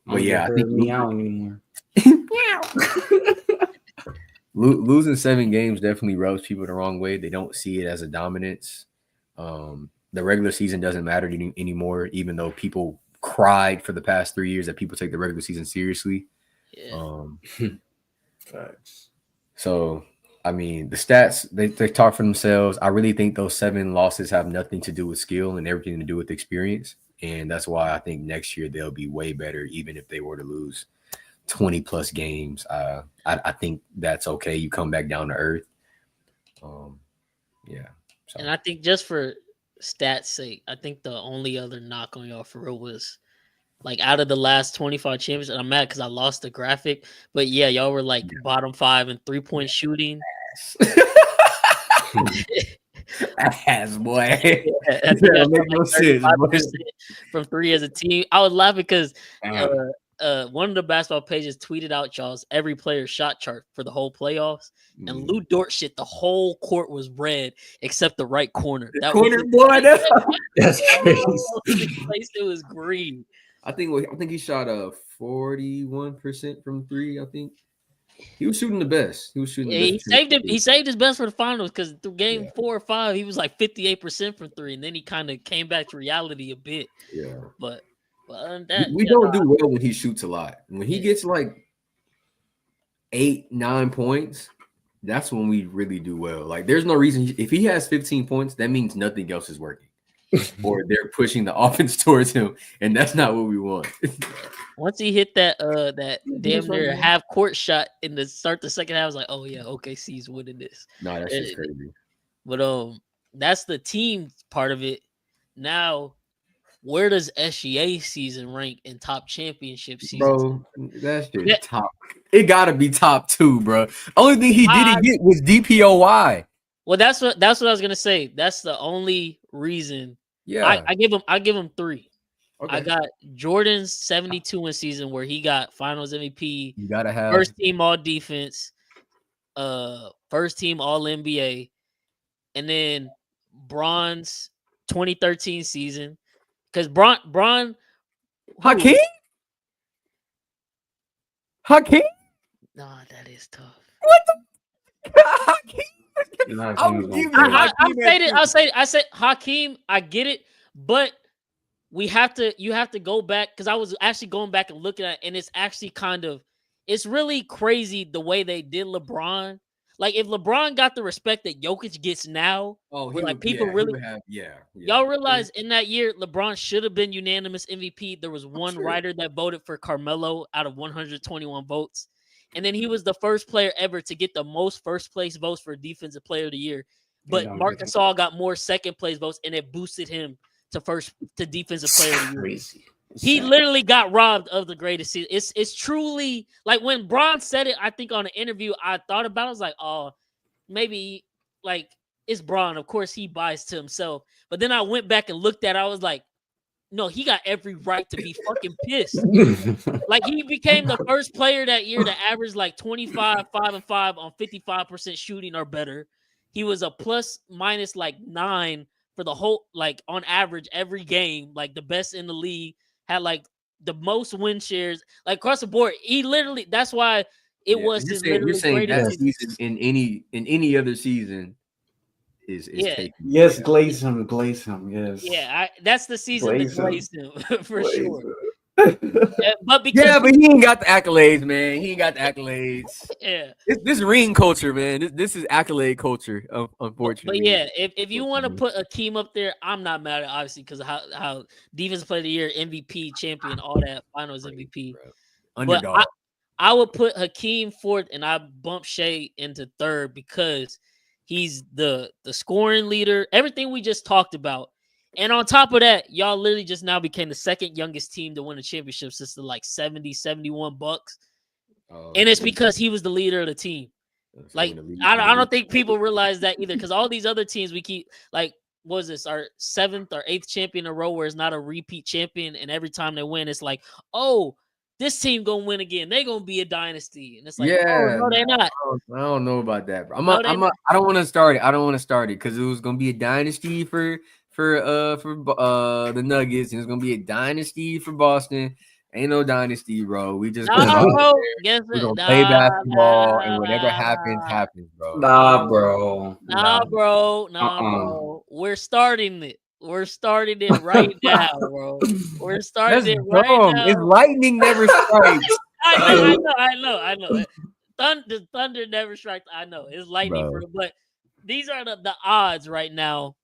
But yeah, I think anymore. Losing 7 games definitely rubs people the wrong way. They don't see it as a dominance. The regular season doesn't matter anymore, even though people cried for the past 3 years that people take the regular season seriously. So, I mean, the stats, they talk for themselves. I really think those 7 losses have nothing to do with skill and everything to do with experience. And that's why I think next year they'll be way better, even if they were to lose 20 plus games. I think that's okay. You come back down to earth. Yeah. So. And I think just for stats sake, I think the only other knock on y'all for real was like out of the last 25 champions, and I'm mad because I lost the graphic. But yeah, y'all were like bottom 5 in 3-point shooting. Ass boy. I think make no sense, from 3 as a team. I was laughing because one of the basketball pages tweeted out y'all's every player shot chart for the whole playoffs, and Lou Dort shit, the whole court was red except the right corner. That corner, boy, that's crazy. Place it was green. I think he shot 41% from three. I think he was shooting the best. He saved him. He saved his best for the finals because through game 4 or 5, he was like 58% from three, and then he kind of came back to reality a bit. Yeah, but that, we don't do well when he shoots a lot. When he gets like 8-9 points, that's when we really do well. Like, there's no reason if he has 15 points, that means nothing else is working, or they're pushing the offense towards him, and that's not what we want. Once he hit that damn near half court shot in the start the second half, I was like, oh yeah, OKC's winning this. No, that's just crazy. But that's the team part of it. Now, where does SGA season rank in top championship season? Bro, that's just top. It gotta be top 2, bro. Only thing he didn't get was DPOY. Well, that's what I was gonna say. That's the only reason. Yeah, I give him 3. Okay. I got Jordan's 72 win season where he got Finals MVP. You gotta have first team All Defense, first team All NBA, and then Bron's 2013 season. Because Bron Hakeem? Nah, that is tough. What the Hakeem? I said Hakeem, I get it, but you have to go back, because I was actually going back and looking at it, and it's actually it's really crazy the way they did LeBron. Like, if LeBron got the respect that Jokic gets now, y'all realize in that year LeBron should have been unanimous MVP. There was one writer that voted for Carmelo out of 121 votes, and then he was the first player ever to get the most first place votes for Defensive Player of the Year. But Marc Gasol got more second place votes, and it boosted him to Defensive Player of the Year. He literally got robbed of the greatest season. It's truly like when Bron said it, I think on an interview, I thought about it. I was like, oh, maybe like it's Bron. Of course, he buys to himself. But then I went back and looked at it. I was like, no, he got every right to be fucking pissed. Like, he became the first player that year to average like 25, 5 and 5 on 55% shooting or better. He was a plus minus like 9 for the whole, like on average every game, like the best in the league. Had like the most win shares, like across the board. He literally, that's why it was his literally greatest season in any other season is taken. Yes, glaze him, yes. Yeah, that's the season that glazed him for sure. But he ain't got the accolades, man. He ain't got the accolades. Yeah, this ring culture, man. This is accolade culture, unfortunately. But yeah, if you want to put Hakeem up there, I'm not mad at it, obviously, because how Defensive Player of the Year, MVP, champion, all that, Finals MVP. Underdog. But I would put Hakeem fourth, and I bump Shea into third because he's the scoring leader. Everything we just talked about. And on top of that, y'all literally just now became the second youngest team to win a championship since the 70, 71 Bucks. And it's because he was the leader of the team. Like, I don't think people realize that either, because all these other teams we keep, like, what was this, our 7th or 8th champion in a row where it's not a repeat champion, and every time they win, it's like, oh, this team gonna win again. They're gonna be a dynasty. And it's like, oh, no, they're not. I don't know about that, bro. I don't want to start it because it was gonna be a dynasty for the Nuggets, and it's gonna be a dynasty for Boston. Ain't no dynasty, bro. We just we're gonna play basketball, and whatever happens, bro. Nah, bro. We're starting it. We're starting it right now, bro. We're starting it right now. It's lightning never strikes. I know. Thunder never strikes. I know. It's lightning, bro. But these are the odds right now.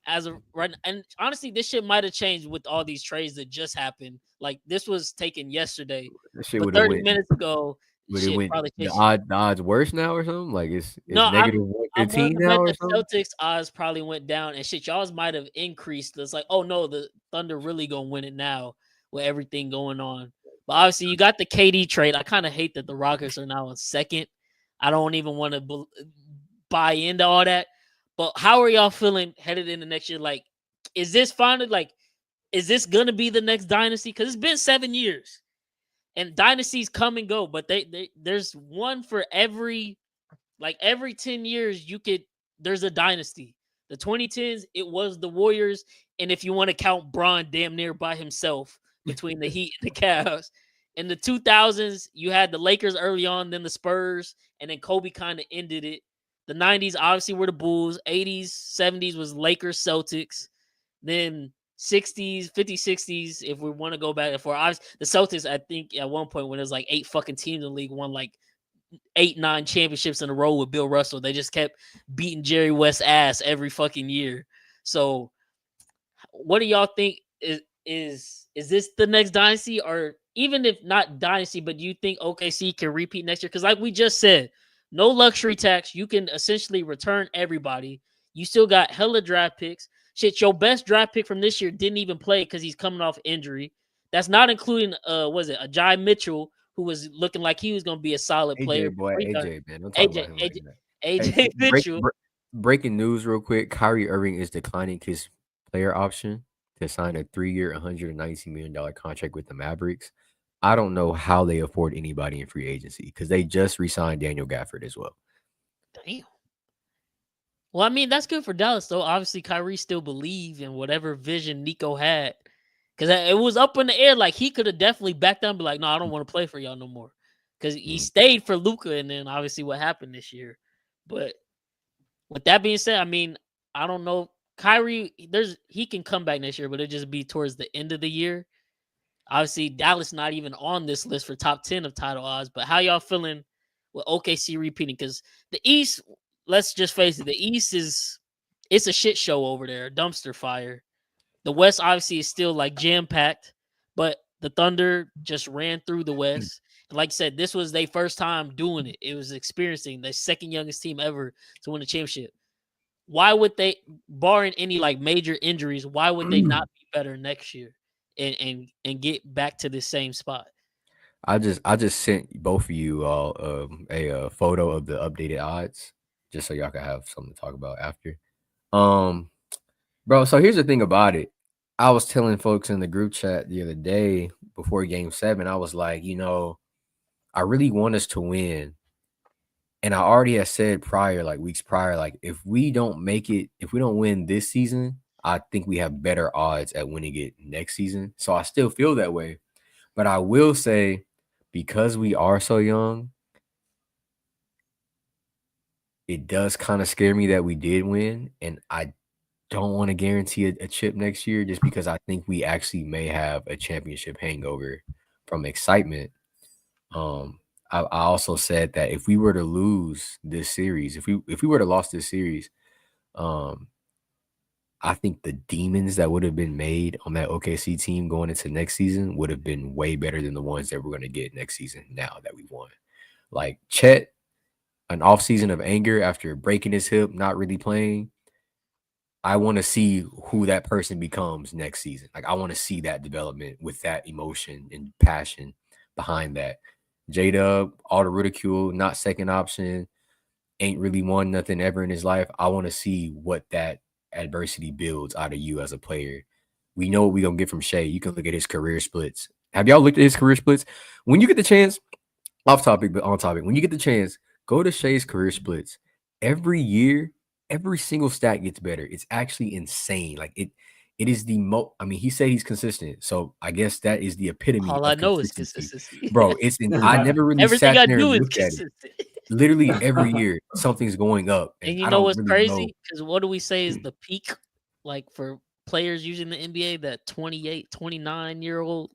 And honestly, this shit might have changed with all these trades that just happened. Like, this was taken yesterday, but 30 minutes ago. The odds worse now or something? Like, it's negative 115 now or something? The Celtics odds probably went down, and shit, y'all's might have increased. It's like, oh no, the Thunder really gonna win it now with everything going on. But obviously, you got the KD trade. I kind of hate that the Rockets are now in second. I don't even want to buy into all that. But how are y'all feeling headed into next year? Like, is this finally, like, is this going to be the next dynasty? Because it's been 7 years. And dynasties come and go, but there's one for every 10 years there's a dynasty. The 2010s, it was the Warriors, and if you want to count Bron damn near by himself between the Heat and the Cavs. In the 2000s, you had the Lakers early on, then the Spurs, and then Kobe kind of ended it. The 90s obviously were the Bulls, 80s, 70s was Lakers, Celtics, then 60s, 50s, 60s, if we want to go back and forth. Obviously, the Celtics, I think at one point when there's like 8 fucking teams in the league, won like 8-9 championships in a row with Bill Russell. They just kept beating Jerry West's ass every fucking year. So, what do y'all think is this the next dynasty, or even if not dynasty, but do you think OKC can repeat next year? Because like we just said, no luxury tax. You can essentially return everybody. You still got hella draft picks. Shit, your best draft pick from this year didn't even play because he's coming off injury. That's not including was it Ajay Mitchell, who was looking like he was going to be a solid player. AJ boy, AJ man, don't talk AJ, about him like AJ, that. AJ Hey, Mitchell. breaking news real quick. Kyrie Irving is declining his player option to sign a 3-year, $119 million contract with the Mavericks. I don't know how they afford anybody in free agency because they just re-signed Daniel Gafford as well. Damn. Well, I mean, that's good for Dallas, though. Obviously, Kyrie still believed in whatever vision Nico had. Because it was up in the air. Like, he could have definitely backed down and be like, no, I don't want to play for y'all no more. Because he stayed for Luka, and then obviously what happened this year. But with that being said, I mean, I don't know. Kyrie, he can come back next year, but it'll just be towards the end of the year. Obviously, Dallas not even on this list for top 10 of title odds. But how y'all feeling with OKC repeating? Because the East, let's just face it, the East it's a shit show over there, a dumpster fire. The West obviously is still like jam packed, but the Thunder just ran through the West. And like I said, this was their first time doing it. It was experiencing the second youngest team ever to win a championship. Why would they, barring any like major injuries, why would they not be better next year and get back to the same spot? I just sent both of you all a photo of the updated odds just so y'all can have something to talk about after. Bro, so here's the thing about it. I was telling folks in the group chat the other day before game 7, I was like, I really want us to win. And I already had said prior, like weeks prior, like if we don't make it, if we don't win this season, I think we have better odds at winning it next season. So I still feel that way. But I will say, because we are so young, it does kind of scare me that we did win. And I don't want to guarantee a chip next year just because I think we actually may have a championship hangover from excitement. I also said that if we were to lose this series, if we were to lost this series, I think the demons that would have been made on that OKC team going into next season would have been way better than the ones that we're going to get next season now that we've won. Like Chet, an offseason of anger after breaking his hip, not really playing. I want to see who that person becomes next season. Like I want to see that development with that emotion and passion behind that. J-Dub, all the ridicule, not second option, ain't really won nothing ever in his life. I want to see what that adversity builds out of you as a player. We know what we're going to get from Shea. You can look at his career splits. Have y'all looked at his career splits? When you get the chance, off topic, but on topic, when you get the chance, go to Shea's career splits. Every year, every single stat gets better. It's actually insane. Like it is the most. I mean, he said he's consistent, so I guess that is the epitome All of I know is consistency, consistency. bro. I never really Everything sat I there do and is looked at it. consistent. Literally every year, something's going up, And and you I know don't what's really know. crazy? Because what do we say is the peak, like for players using the NBA, that 28, 29-year-old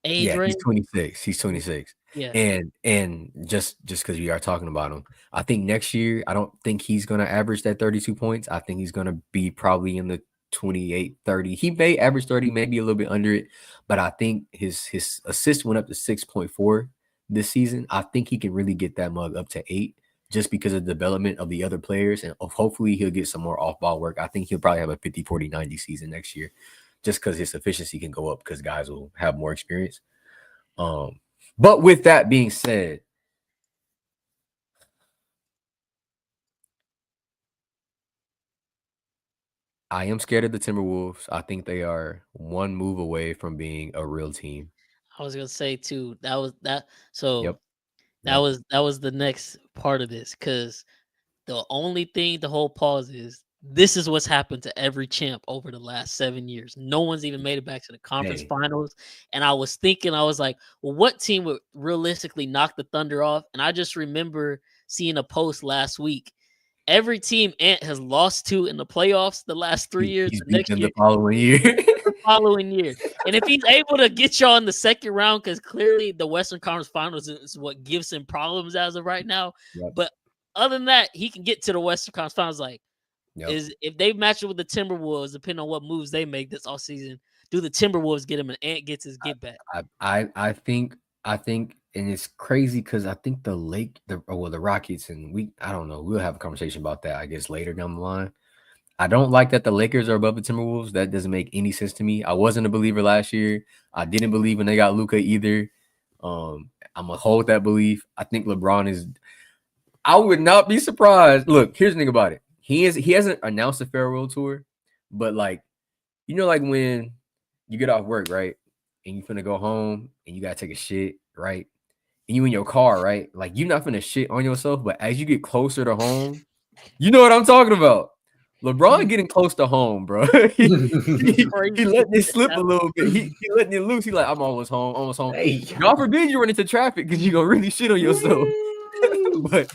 age Yeah, he's range? 26. He's 26. Yeah. And just because we are talking about him, I think next year, I don't think he's gonna average that 32 points. I think he's gonna be probably in the 28, 30. He may average 30, maybe a little bit under it, but I think his assist went up to 6.4 this season. I think he can really get that mug up to 8 just because of the development of the other players, and hopefully he'll get some more off-ball work. I think he'll probably have a 50, 40, 90 season next year just because his efficiency can go up because guys will have more experience. But with that being said, I am scared of the Timberwolves. I think they are one move away from being a real team. I was gonna say too. That was that. So Yep. that Yep. was the next part of this because the only thing the whole pause is this is what's happened to every champ over the last 7 years. No one's even made it back to the conference Hey, finals. And I was thinking, I was like, well, what team would realistically knock the Thunder off? And I just remember seeing a post last week. Every team Ant has lost to in the playoffs the last 3 years, he's the beat next them year, the following year. the following year. And if he's able to get y'all in the second round, because clearly the Western Conference Finals is what gives him problems as of right now. Yep. But other than that, he can get to the Western Conference Finals. Like, Yep. is if they match it with the Timberwolves, depending on what moves they make this offseason, do the Timberwolves get him and Ant gets his get back? I think, and it's crazy because I think the Rockets, and I don't know, we'll have a conversation about that, I guess, later down the line. I don't like that the Lakers are above the Timberwolves. That doesn't make any sense to me. I wasn't a believer last year. I didn't believe when they got Luka either. I'm gonna hold that belief. I think LeBron is. I would not be surprised. Look, here's the thing about it. He hasn't announced a farewell tour, but like, like when you get off work, right, and you finna go home and you gotta take a shit, right, and you in your car, right, like you're not finna shit on yourself, but as you get closer to home, you know what I'm talking about. LeBron getting close to home, bro. he letting it slip a little bit. He letting it loose. He like, I'm almost home, almost home. Hey, God forbid you run into traffic because you're gonna really shit on yourself. But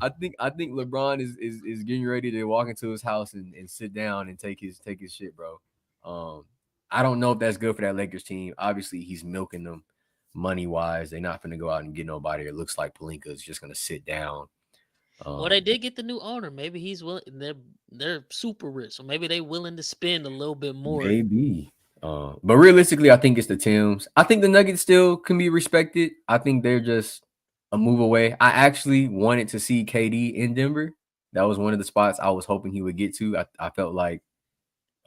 I think LeBron is getting ready to walk into his house and sit down and take his shit, bro. I don't know if that's good for that Lakers team. Obviously, he's milking them money wise. They're not gonna go out and get nobody. It looks like Pelinka is just gonna sit down. Well, they did get the new owner. Maybe he's willing. They're super rich, so maybe they're willing to spend a little bit more. Maybe. But realistically, I think it's the Timbs. I think the Nuggets still can be respected. I think they're just a move away. I actually wanted to see KD in Denver. That was one of the spots I was hoping he would get to. I felt like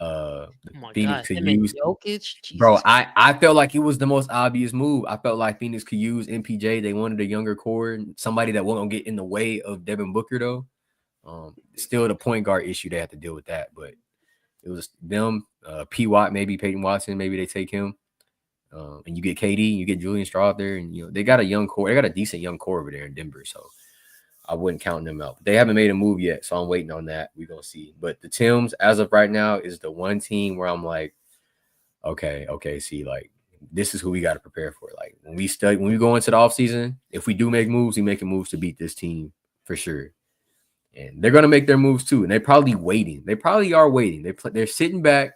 Oh my Phoenix God, could him and use. Jokic, Bro, Jesus. I felt like it was the most obvious move. I felt like Phoenix could use MPJ. They wanted a younger core, somebody that won't get in the way of Devin Booker, though. Still the point guard issue. They have to deal with that, but it was them, P. Watt, maybe Peyton Watson, maybe they take him. And you get KD, you get Julian Straw there, and they got a young core. They got a decent young core over there in Denver, so I wouldn't count them out. But they haven't made a move yet, so I'm waiting on that. We're gonna see. But the Timbs, as of right now, is the one team where I'm like, okay, see, like this is who we got to prepare for. Like when we go into the offseason, if we do make moves, we making moves to beat this team for sure. And they're gonna make their moves too, and they're probably waiting. They probably are waiting. They're sitting back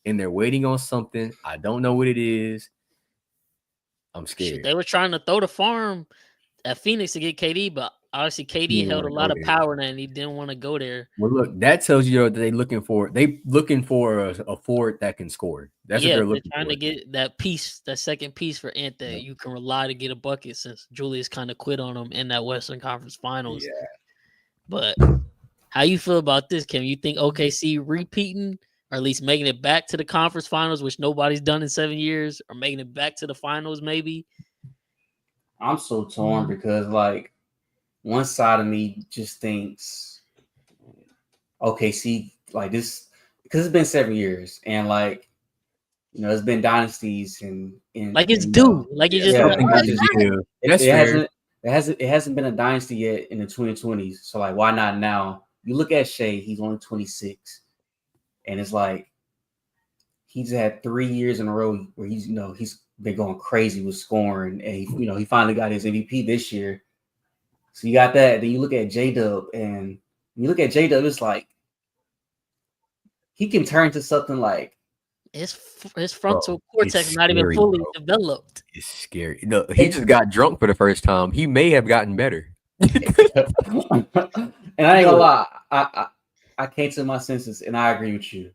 and they're waiting on something. I don't know what it is. I'm scared. Shit, they were trying to throw the farm at Phoenix to get KD, but obviously KD held a lot of power and he didn't want to go there. Well, look, that tells you that they're looking for a forward that can score. That's what they're looking trying for. to get that piece, that second piece for Ant that you can rely to get a bucket since Julius kind of quit on him in that Western Conference Finals. Yeah. But how you feel about this, Kim? You think OKC repeating or at least making it back to the conference finals, which nobody's done in 7 years, or making it back to the finals maybe? I'm so torn because like one side of me just thinks OKC like this because it's been 7 years and like it's been dynasties and like it's due. Like you just it hasn't been a dynasty yet in the 2020s. So like why not now? You look at Shea, he's only 26. And it's like he's had 3 years in a row where he's been going crazy with scoring, and he finally got his MVP this year. So you got that. Then you look at J-Dub, and when you look at J-Dub, it's like he can turn to something like his frontal cortex not even fully developed. It's scary. No, he just got drunk for the first time. He may have gotten better. And I ain't gonna lie, I came to my senses, and I agree with you.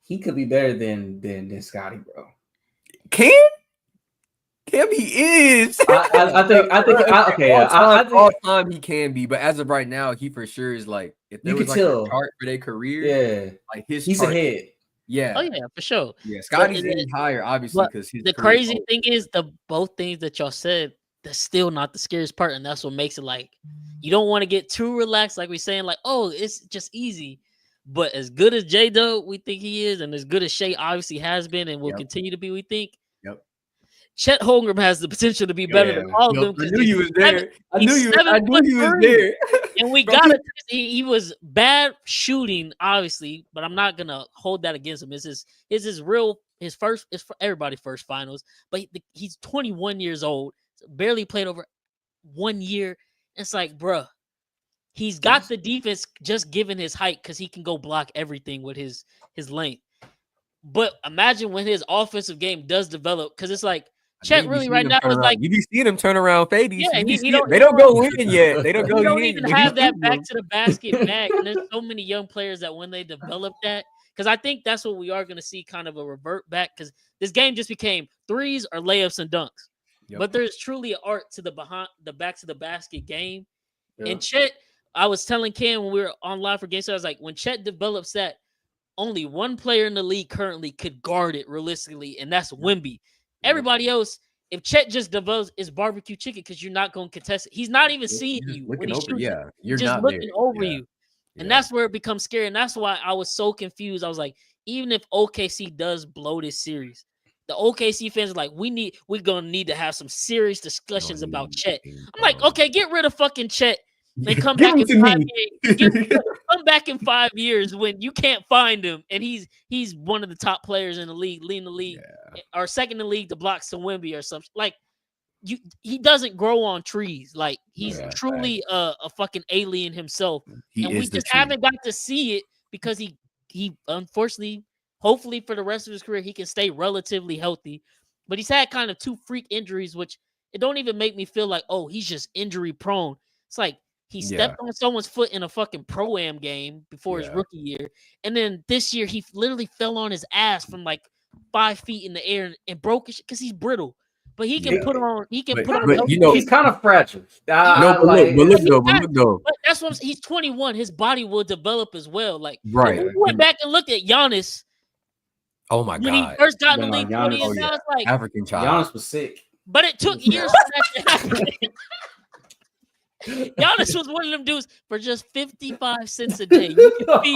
He could be better than Scotty, bro. Cam, he is. I think all time he can be, but as of right now, he for sure is like if there was like a chart for their career, yeah, like he's ahead. Yeah. Oh yeah, for sure. Yeah, Scotty's higher, obviously, because the crazy thing is both things that y'all said. That's still not the scariest part, and that's what makes it like you don't want to get too relaxed, like we're saying, like, oh, it's just easy. But as good as J-Dub we think he is, and as good as Shea obviously has been and will continue to be, we think. Yep. Chet Holmgren has the potential to be better than all of them I because knew you was there. I knew he's you. 7 I knew foot you was 3. there. And we Bro, gotta. He was bad shooting, obviously, but I'm not gonna hold that against him. It's for everybody first finals. But he's 21 years old, barely played over 1 year. It's like, bruh, he's got the defense just given his height because he can go block everything with his length. But imagine when his offensive game does develop, because it's like Chet really right now is like, you be seeing him turn around fades. yeah, They don't go in yet. They don't go he don't in. even but he's have that shooting back them. to the basket bag. And there's so many young players that when they develop that, because I think that's what we are going to see, kind of a revert back, because this game just became threes or layups and dunks. Yep. But there's truly an art to the back to the basket game. Yeah. And Chet, I was telling Cam when we were on live for Game 7, I was like, when Chet develops that, only one player in the league currently could guard it realistically, and that's Wemby. Everybody else, if Chet just develops, is barbecue chicken because you're not going to contest it. He's not even seeing you when he shoots. You're just not looking there. over you. And that's where it becomes scary. And that's why I was so confused. I was like, even if OKC does blow this series, the OKC fans are like, we're gonna need to have some serious discussions about Chet. I'm like, okay, get rid of fucking Chet. They come back in 5 years. Come back in 5 years when you can't find him, and he's one of the top players in the league, leading the league, or second in the league to block some Wemby or something. Like he doesn't grow on trees. Like he's truly a fucking alien himself, and we just haven't got to see it because he unfortunately, hopefully for the rest of his career, he can stay relatively healthy. But he's had kind of 2 freak injuries, which it don't even make me feel like, oh, he's just injury prone. It's like he stepped on someone's foot in a fucking pro-am game before his rookie year. And then this year, he literally fell on his ass from like 5 feet in the air and broke it because he's brittle. But he can put on. He can put on. But, he's kind of fragile. But look though. But that's what he's 21. His body will develop as well. Like right. We went back and looked at Giannis. Oh my god! When he first got in the league, 20 years now, it's like African child. Giannis was sick, but it took years for that to happen. Giannis was one of them dudes for just 55 cents a day. You can feed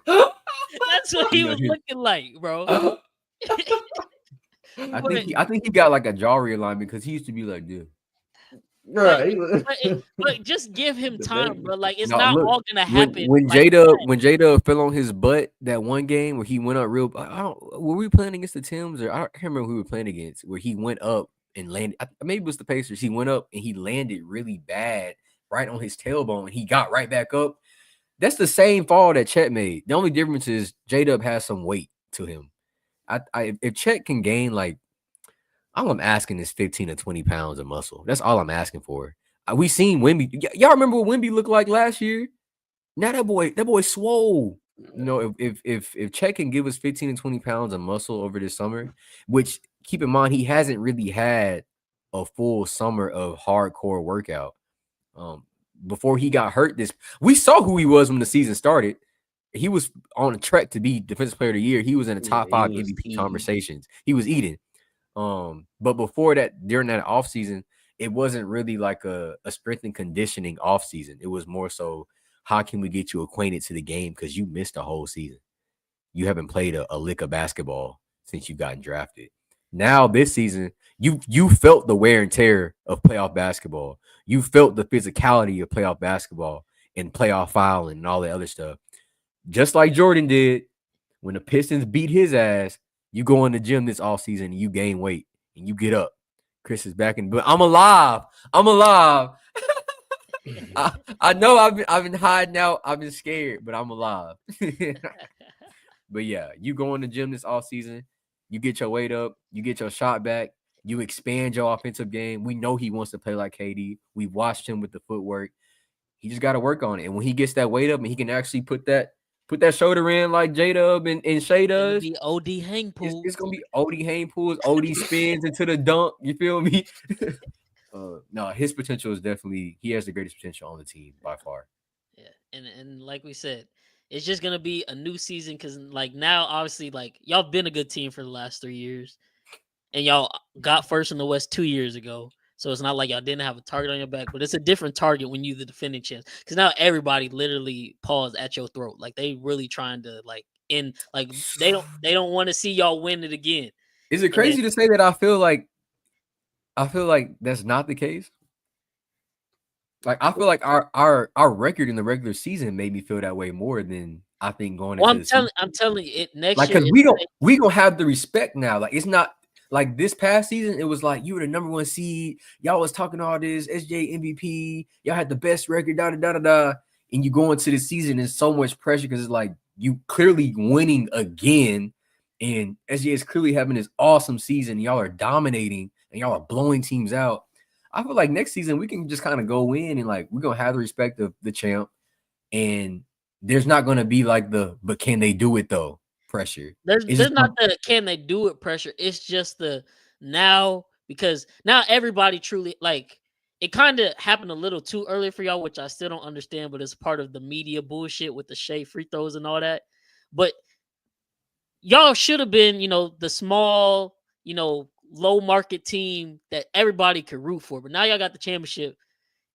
That's what he was looking like, bro. I think he got like a jaw realignment because he used to be like this. Right. But just give him time, bro. Like it's not all gonna happen. When Jada fell on his butt that one game where he went up real, were we playing against the Timbs or I can't remember who we were playing against, where he went up and landed. Maybe it was the Pacers. He went up and he landed really bad right on his tailbone and he got right back up. That's the same fall that Chet made. The only difference is J-Dub has some weight to him. If Chet can gain all I'm asking is 15 to 20 pounds of muscle. That's all I'm asking for. We seen Wemby. Y'all remember what Wemby looked like last year? Now that boy swole. You know, if Chet can give us 15 to 20 pounds of muscle over this summer, which keep in mind he hasn't really had a full summer of hardcore workout. Before he got hurt, we saw who he was when the season started. He was on a track to be Defensive Player of the Year. He was in the top 5 MVP conversations. He was eating. But before that, during that offseason, it wasn't really like a strength and conditioning offseason. It was more so, how can we get you acquainted to the game? Because you missed a whole season. You haven't played a lick of basketball since you've gotten drafted. Now this season, you felt the wear and tear of playoff basketball. You felt the physicality of playoff basketball and playoff fouling and all that other stuff. Just like Jordan did when the Pistons beat his ass. You go in the gym this offseason and you gain weight and you get up. Chris is back in, but I'm alive. I know I've been hiding out. I've been scared, but I'm alive. But yeah, you go in the gym this offseason, you get your weight up, you get your shot back, you expand your offensive game. We know he wants to play like KD. We watched him with the footwork. He just got to work on it. And when he gets that weight up and he can actually put that shoulder in like J-Dub and Shay does. It's gonna be OD hang pools. It's gonna be OD hang pools, OD spins into the dunk. You feel me? No, his potential is definitely, he has the greatest potential on the team by far. Yeah, and like we said, it's just gonna be a new season because like now, obviously, like y'all been a good team for the last 3 years, and y'all got first in the West 2 years ago. So it's not like y'all didn't have a target on your back, but it's a different target when you the defending champs. Because now everybody literally paws at your throat. Like they really trying to they don't want to see y'all win it again. Is it crazy to say that I feel like that's not the case? Like I feel like our record in the regular season made me feel that way more than I think going into the season. I'm telling you, it next Like year. because we don't have the respect now. Like it's not like this past season. It was like you were the number 1 seed. Y'all was talking all this SJ MVP. Y'all had the best record. Da da da da da. And you go into the season and so much pressure because it's like you clearly winning again, and SJ is clearly having this awesome season. Y'all are dominating and y'all are blowing teams out. I feel like next season we can just kind of go in and like we're gonna have the respect of the champ, and there's not gonna be like but can they do it though pressure. There's not the can they do it pressure. It's just the now, because now everybody truly like it kind of happened a little too early for y'all, which I still don't understand, but it's part of the media bullshit with the Shea free throws and all that. But y'all should have been, the small, low market team that everybody could root for. But now y'all got the championship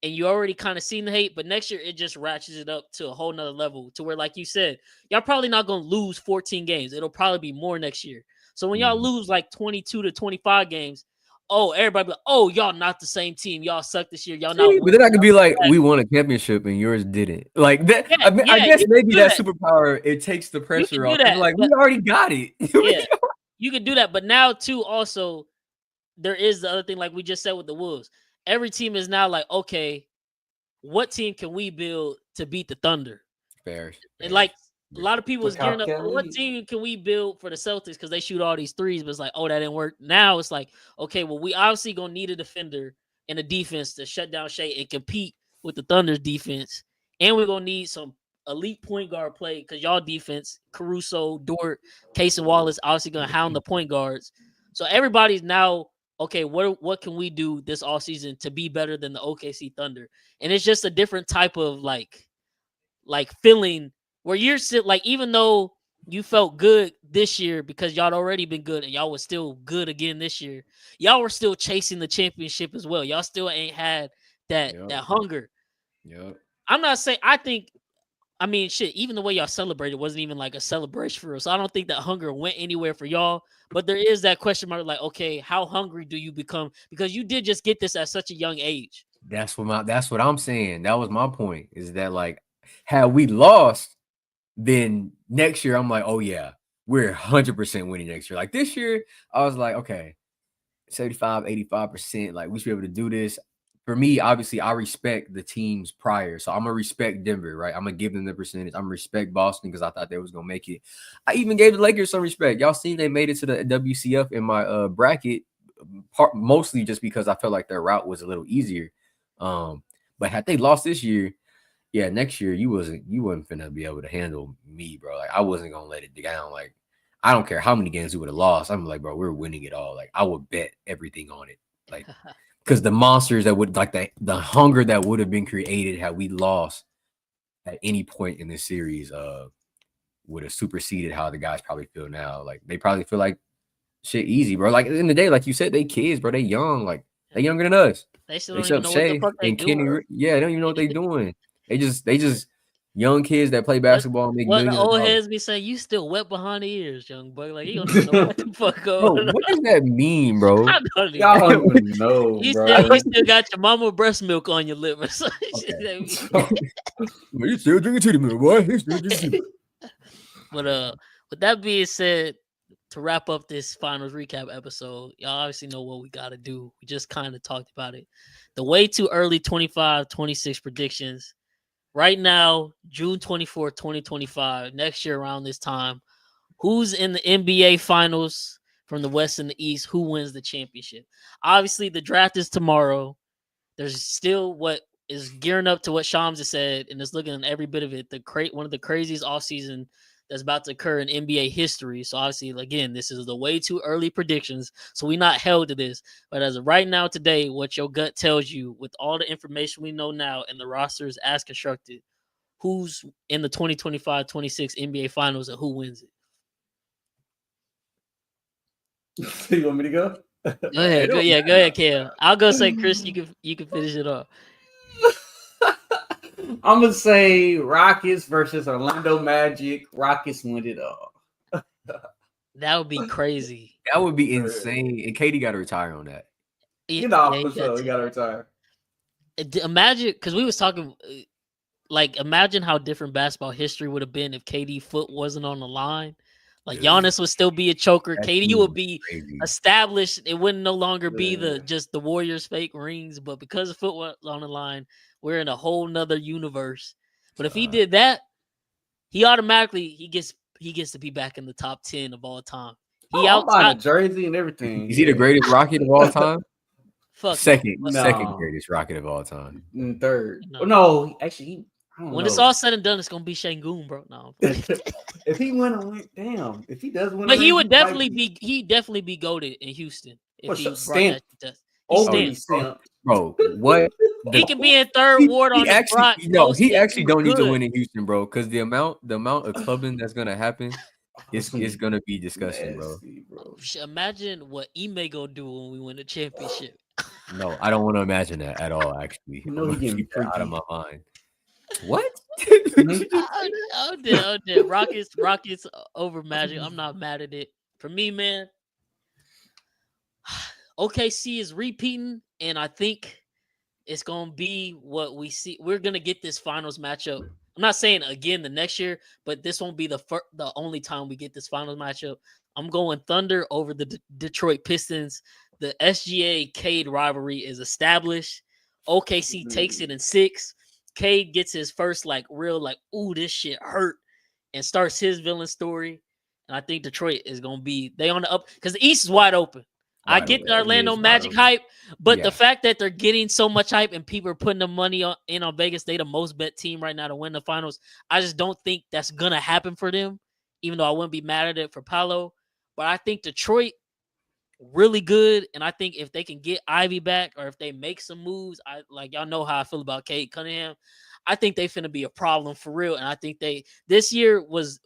and you already kind of seen the hate. But next year it just ratchets it up to a whole nother level to where, like you said, y'all probably not going to lose 14 games. It'll probably be more next year. So when y'all lose like 22 to 25 games, everybody be like, y'all not the same team. Y'all suck this year. Y'all not. But then I could be like, we won a championship and yours didn't. Like that. Yeah, I guess maybe that that superpower it takes the pressure off. That, like we already got it. Yeah, you could do that. But now too, also there is the other thing, like we just said with the Wolves. Every team is now like, okay, what team can we build to beat the Thunder? Fair. And like a lot of people was gearing up. What team can we build for the Celtics because they shoot all these threes? But it's like, that didn't work. Now it's like, okay, well, we obviously gonna need a defender and a defense to shut down Shea and compete with the Thunder's defense, and we're gonna need some elite point guard play because y'all defense, Caruso, Dort, Case and Wallace, obviously gonna hound the point guards. So everybody's now, okay, what can we do this offseason to be better than the OKC Thunder? And it's just a different type of like feeling where you're still like, even though you felt good this year because y'all had already been good and y'all was still good again this year, y'all were still chasing the championship as well. Y'all still ain't had that hunger. Yep. I'm not saying, I mean, shit, even the way y'all celebrated wasn't even like a celebration for us. So I don't think that hunger went anywhere for y'all. But there is that question mark, like, okay, how hungry do you become? Because you did just get this at such a young age. That's what I'm saying. That was my point. Is that like, had we lost, then next year I'm like, oh yeah, we're 100% winning next year. Like this year, I was like, okay, 75, 85%. Like we should be able to do this. For me, obviously, I respect the teams prior. So I'm going to respect Denver, right? I'm going to give them the percentage. I'm going to respect Boston because I thought they was going to make it. I even gave the Lakers some respect. Y'all seen they made it to the WCF in my bracket, mostly just because I felt like their route was a little easier. But had they lost this year, yeah, next year you wasn't finna be able to handle me, bro. Like I wasn't going to let it down. Like I don't care how many games we would have lost. I'm like, bro, we're winning it all. Like I would bet everything on it. Like because the monsters that would like the hunger that would have been created had we lost at any point in this series would have superseded how the guys probably feel now. Like they probably feel like shit easy, bro. Like in the day, like you said, they kids, bro. They young, like they younger than us. They still don't even know what the fuck they doing. Yeah, they don't even know what they doing. They just young kids that play basketball and make what millions. The old heads be saying, you still wet behind the ears, young boy. Like you don't even know what the fuck going on. What does that mean, bro? I don't Y'all don't even know, you bro. still got your mama breast milk on your lips. Okay. You still drinking titty milk, boy. You still drinking titty milk. But with that being said, to wrap up this finals recap episode, y'all obviously know what we got to do. We just kind of talked about it. The way too early 25-26 predictions. Right now, June 24th, 2025, next year around this time, who's in the NBA finals from the West and the East? Who wins the championship? Obviously, the draft is tomorrow. There's still what is gearing up to what Shams has said, and it's looking at every bit of it. One of the craziest offseason that's about to occur in NBA history. So obviously, again, this is the way too early predictions. So we're not held to this. But as of right now, today, what your gut tells you with all the information we know now and the roster is as constructed, who's in the 2025-26 NBA finals and who wins it? You want me to go? Go ahead. Go ahead, Cam. I'll go say Chris, you can finish it off. I'm gonna say Rockets versus Orlando Magic. Rockets win it all. That would be crazy. That would be insane. And Katie got to retire on that. You know, for you sure, we got to retire. Imagine, because we was talking, like, imagine how different basketball history would have been if KD foot wasn't on the line. Like, Dude, Giannis would still be a choker. that KD team would was be crazy. established. It wouldn't no longer be Yeah. just the Warriors fake rings, but because the foot was on the line, we're in a whole nother universe. But if he did that, he automatically he gets to be back in the top 10 of all time. He I'm buying a outside jersey and everything. Is he the greatest Rocket of all time? fuck Second No. greatest Rocket of all time. Third. No. Oh, no, actually, I don't When know. it's all said and done, it's gonna be Şengün, bro. No, If he win, damn. If he does win, but he would might definitely be goated in Houston if For he sure. brought Stamp. that test. overly Stamp. simp. Bro, what? He can be in third ward on the actually, Brock. he actually don't need to good. win in Houston, bro, because the amount of clubbing that's gonna happen is gonna be disgusting, bro. Nasty, bro. Imagine what Ime gonna do when we win the championship. No, I don't want to imagine that at all. Actually, You know I'm he gonna getting keep that out of freaky. my mind. What? Oh, dear. Rockets over Magic. I'm not mad at it. For me, man, OKC is repeating, and I think it's gonna be what we see. We're gonna get this finals matchup. I'm not saying again the next year, but this won't be the only time we get this finals matchup. I'm going Thunder over the Detroit Pistons. The SGA Cade rivalry is established. OKC takes it in 6. Cade gets his first real ooh, this shit hurt, and starts his villain story. And I think Detroit is gonna be they on the up because the East is wide open. I get the Orlando Magic hype, but the fact that they're getting so much hype and people are putting the money on Vegas, they the most bet team right now to win the finals. I just don't think that's gonna happen for them, even though I wouldn't be mad at it for Paolo. But I think Detroit really good, and I think if they can get Ivy back or if they make some moves, y'all know how I feel about Cade Cunningham. I think they finna be a problem for real, and I think this year was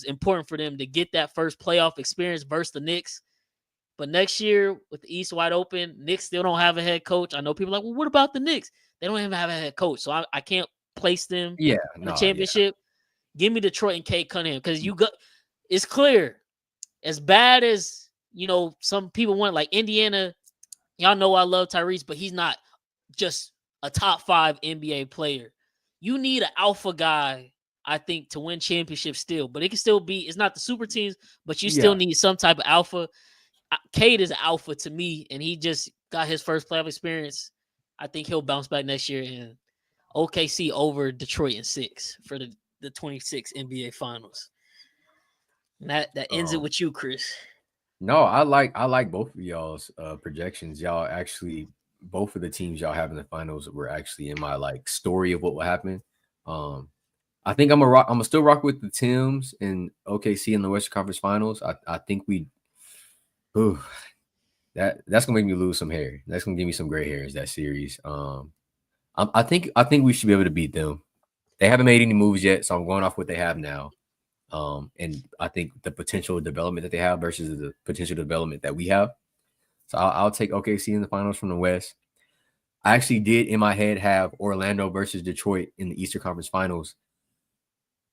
important for them to get that first playoff experience versus the Knicks. But next year, with the East wide open, Knicks still don't have a head coach. I know people are like, well, what about the Knicks? They don't even have a head coach. So I can't place them in the championship. Give me Detroit and Cade Cunningham because it's clear. As bad as, some people want, like Indiana, y'all know I love Tyrese, but he's not just a top 5 NBA player. You need an alpha guy, I think, to win championships still. But it can still be, it's not the super teams, but you still need some type of alpha. Cade is alpha to me, and he just got his first playoff experience. I think he'll bounce back next year, and OKC over Detroit in 6 for the 26 NBA Finals. And that ends it with you, Chris. No, I like both of y'all's projections. Y'all actually, both of the teams y'all have in the finals were actually in my story of what will happen. I think I'm gonna still rock with the Tims and OKC in the Western Conference Finals. I think that's gonna make me lose some hair. That's gonna give me some gray hairs, that series. I think we should be able to beat them. They haven't made any moves yet, so I'm going off what they have now. And I think the potential development that they have versus the potential development that we have. So I'll take OKC in the finals from the West. I actually did in my head have Orlando versus Detroit in the Eastern Conference Finals.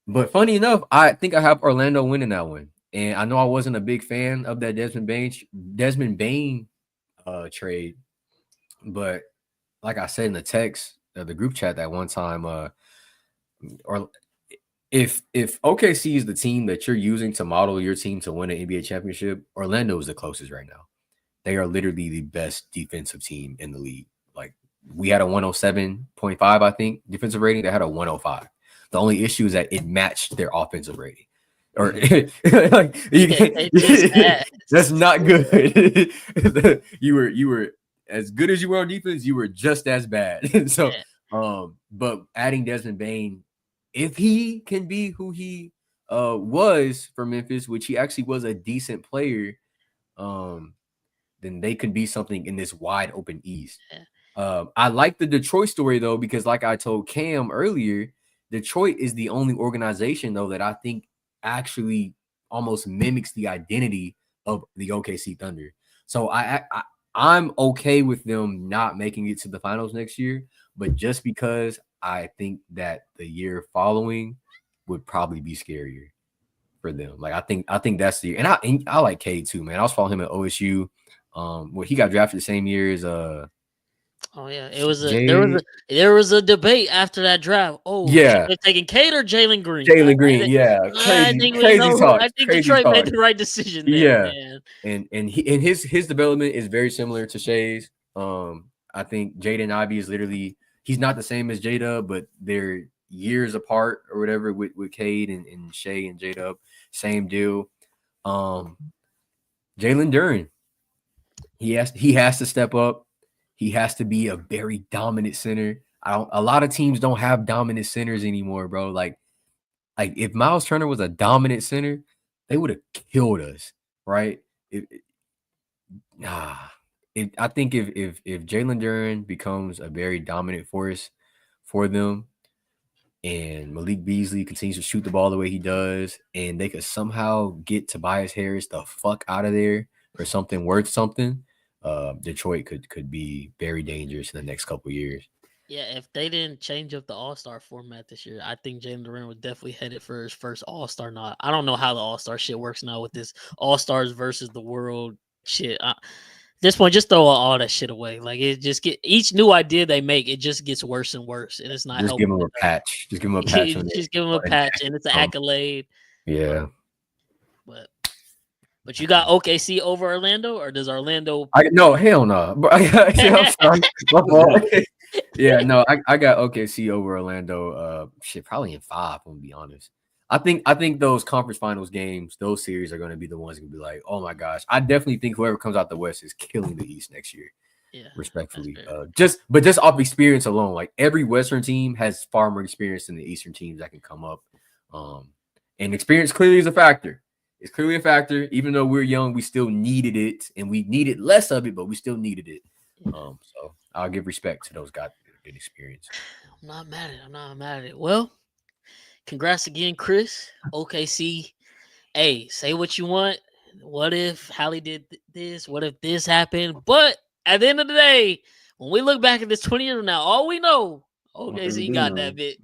But funny enough, I think I have Orlando winning that one. And I know I wasn't a big fan of that Desmond Bane trade, but like I said in the text, the group chat that one time, or if OKC is the team that you're using to model your team to win an NBA championship, Orlando is the closest right now. They are literally the best defensive team in the league. We had a 107.5, I think, defensive rating. They had a 105. The only issue is that it matched their offensive rating. Or that's not good. you were as good as you were on defense, you were just as bad. So, but adding Desmond Bane, if he can be who he was for Memphis, which he actually was a decent player, then they could be something in this wide open East. I like the Detroit story though, because like I told Cam earlier, Detroit is the only organization though that I think actually almost mimics the identity of the OKC Thunder. So I'm okay with them not making it to the finals next year, but just because I think that the year following would probably be scarier. for them. Like I think that's the year. And I like Cade too, man. I was following him at OSU. Well, he got drafted the same year as Oh yeah, Jay. there was a debate after that draft. Oh, Yeah, they're taking Cade or Jalen Green. Jalen Green. Yeah, I crazy, think we crazy know. talk. I think Crazy Detroit talk. made the right decision there, Yeah, man. and his development is very similar to Shay's. I think Jaden Ivey is literally he's not the same as J-Dub, but they're years apart or whatever with Cade and Shay and J-Dub. Same deal. Jalen Duren. He has to step up. He has to be a very dominant center. A lot of teams don't have dominant centers anymore, bro. Like if Miles Turner was a dominant center, they would have killed us, right? I think if Jalen Duren becomes a very dominant force for them, and Malik Beasley continues to shoot the ball the way he does, and they could somehow get Tobias Harris the fuck out of there for something worth something, Detroit could be very dangerous in the next couple of years. Yeah, if they didn't change up the All-Star format this year, I think Jalen Duren was definitely headed for his first All-Star nod. I don't know how the All-Star shit works now with this All-Stars versus the world shit. This point, just throw all that shit away. Like it just each new idea they make, it just gets worse and worse, and it's not just helping. Give them a patch. Just give them a patch. Just give them a patch, and it's an accolade. Yeah, but you got OKC over Orlando, or does Orlando? No, hell no. Yeah, no, I got OKC over Orlando. Shit, probably in 5. I'm gonna be honest. I think those conference finals games, those series are going to be the ones going to be like, oh my gosh. I definitely think whoever comes out the West is killing the East next year. Yeah, respectfully. Just off experience alone, like every Western team has far more experience than the Eastern teams that can come up. And experience clearly is a factor. It's clearly a factor. Even though we're young, we still needed it, and we needed less of it, but we still needed it. So I'll give respect to those guys that get experience. I'm not mad at it. Well, congrats again, Chris. OKC. Hey, say what you want. What if Hallie did this? What if this happened? But at the end of the day, when we look back at this 20 years from now, all we know, OKC got that bit.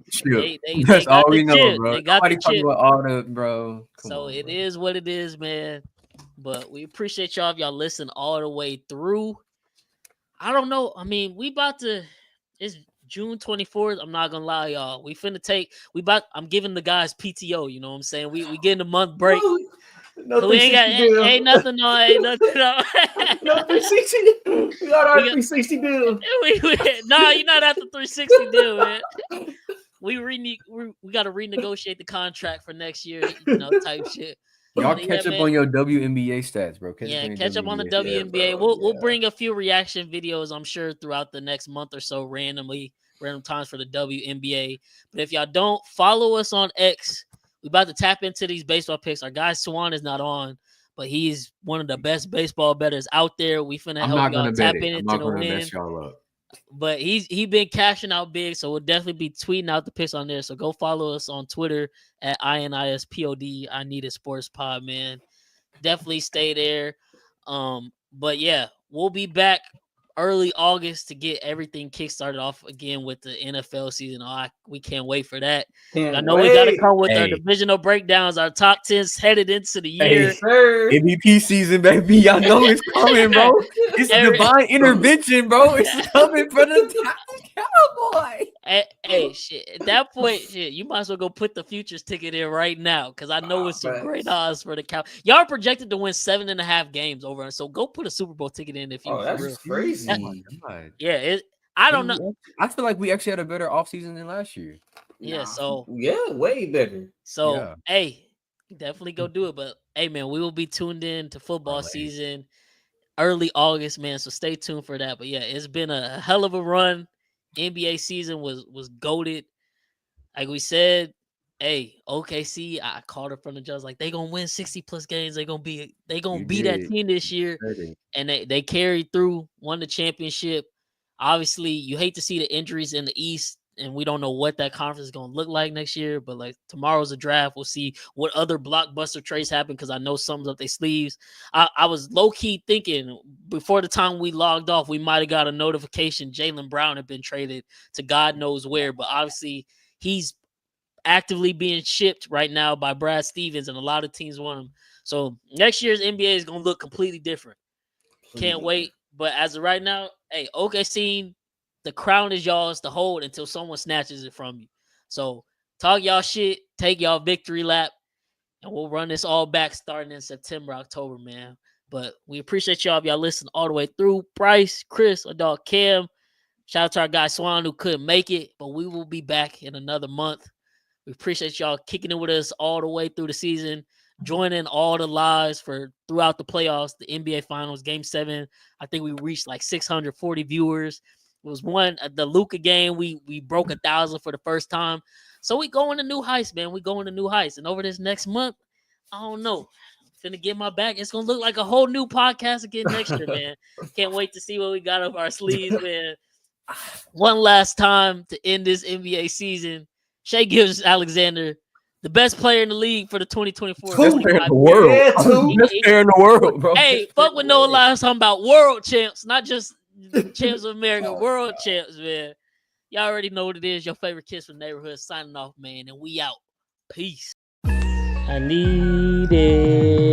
That's all we know, bro. They got the chip. About all the, bro. It is what it is, man. But we appreciate y'all if y'all listen all the way through. I don't know. I mean, it's June 24th. I'm not gonna lie, y'all. I'm giving the guys PTO, you know what I'm saying? We getting a month break. So we ain't nothing. No. No 360. We got our 360 deal. No, you're not at the 360 deal, man. We got to renegotiate the contract for next year, type shit. Y'all catch up on your WNBA stats, bro. Catch up on the WNBA. We'll bring a few reaction videos, I'm sure, throughout the next month or so, random times for the WNBA. But if y'all don't follow us on X, we about to tap into these baseball picks. Our guy Swan is not on, but he's one of the best baseball bettors out there. We finna help y'all tap into the win. But he been cashing out big, so we'll definitely be tweeting out the picks on there. So go follow us on Twitter at INISPod. I Need a Sports Pod, man. Definitely stay there. But yeah, we'll be back early August to get everything kickstarted off again with the NFL season. We can't wait for that. I know we got to come with our divisional breakdowns, our top 10s headed into the year. MVP season, baby. Y'all know it's coming, bro. It's divine intervention, bro. It's coming for the Cowboy. Hey, shit. At that point, shit, you might as well go put the futures ticket in right now because I know it's some great odds for the Cowboys. Y'all are projected to win 7.5 games over, so go put a Super Bowl ticket in if you. Oh, that's crazy. I don't know. I feel like we actually had a better offseason than last year. Yeah, way better. So, hey, definitely go do it. But, hey, man, we will be tuned in to football season early August, man. So stay tuned for that. But, yeah, it's been a hell of a run. NBA season was goated. Like we said, hey, OKC, I called it from the judge. Like, they going to win 60-plus games. They going to be that team this year. And they carried through, won the championship. Obviously, you hate to see the injuries in the East, and we don't know what that conference is going to look like next year. But, like, tomorrow's a draft. We'll see what other blockbuster trades happen because I know something's up their sleeves. I was low-key thinking before the time we logged off, we might have got a notification Jaylen Brown had been traded to God knows where. But, obviously, he's actively being shipped right now by Brad Stevens, and a lot of teams want him. So next year's NBA is gonna look completely different. Can't wait. But as of right now, hey, OKC, the crown is y'all's to hold until someone snatches it from you. So talk y'all shit, take y'all victory lap, and we'll run this all back starting in September, October, man. But we appreciate y'all if y'all listen all the way through. Bryce, Chris, our dog Cam. Shout out to our guy Swan who couldn't make it, but we will be back in another month. We appreciate y'all kicking it with us all the way through the season, joining all the lives for throughout the playoffs, the NBA Finals, Game 7. I think we reached like 640 viewers. It was the Luka game. We broke 1,000 for the first time. So we going to new heights, man. We going to new heights. And over this next month, I don't know. I'm finna get my back. It's gonna look like a whole new podcast again next year, man. Can't wait to see what we got up our sleeves, man. One last time to end this NBA season. Shai Gilgeous-Alexander, the best player in the league for the 2024. Best player in the world. Yeah, Best player in the world, bro. Hey, fuck with no lies talking about world champs, not just champs of America, world champs, man. Y'all already know what it is. Your favorite kids from the neighborhood signing off, man, and we out. Peace. I need it.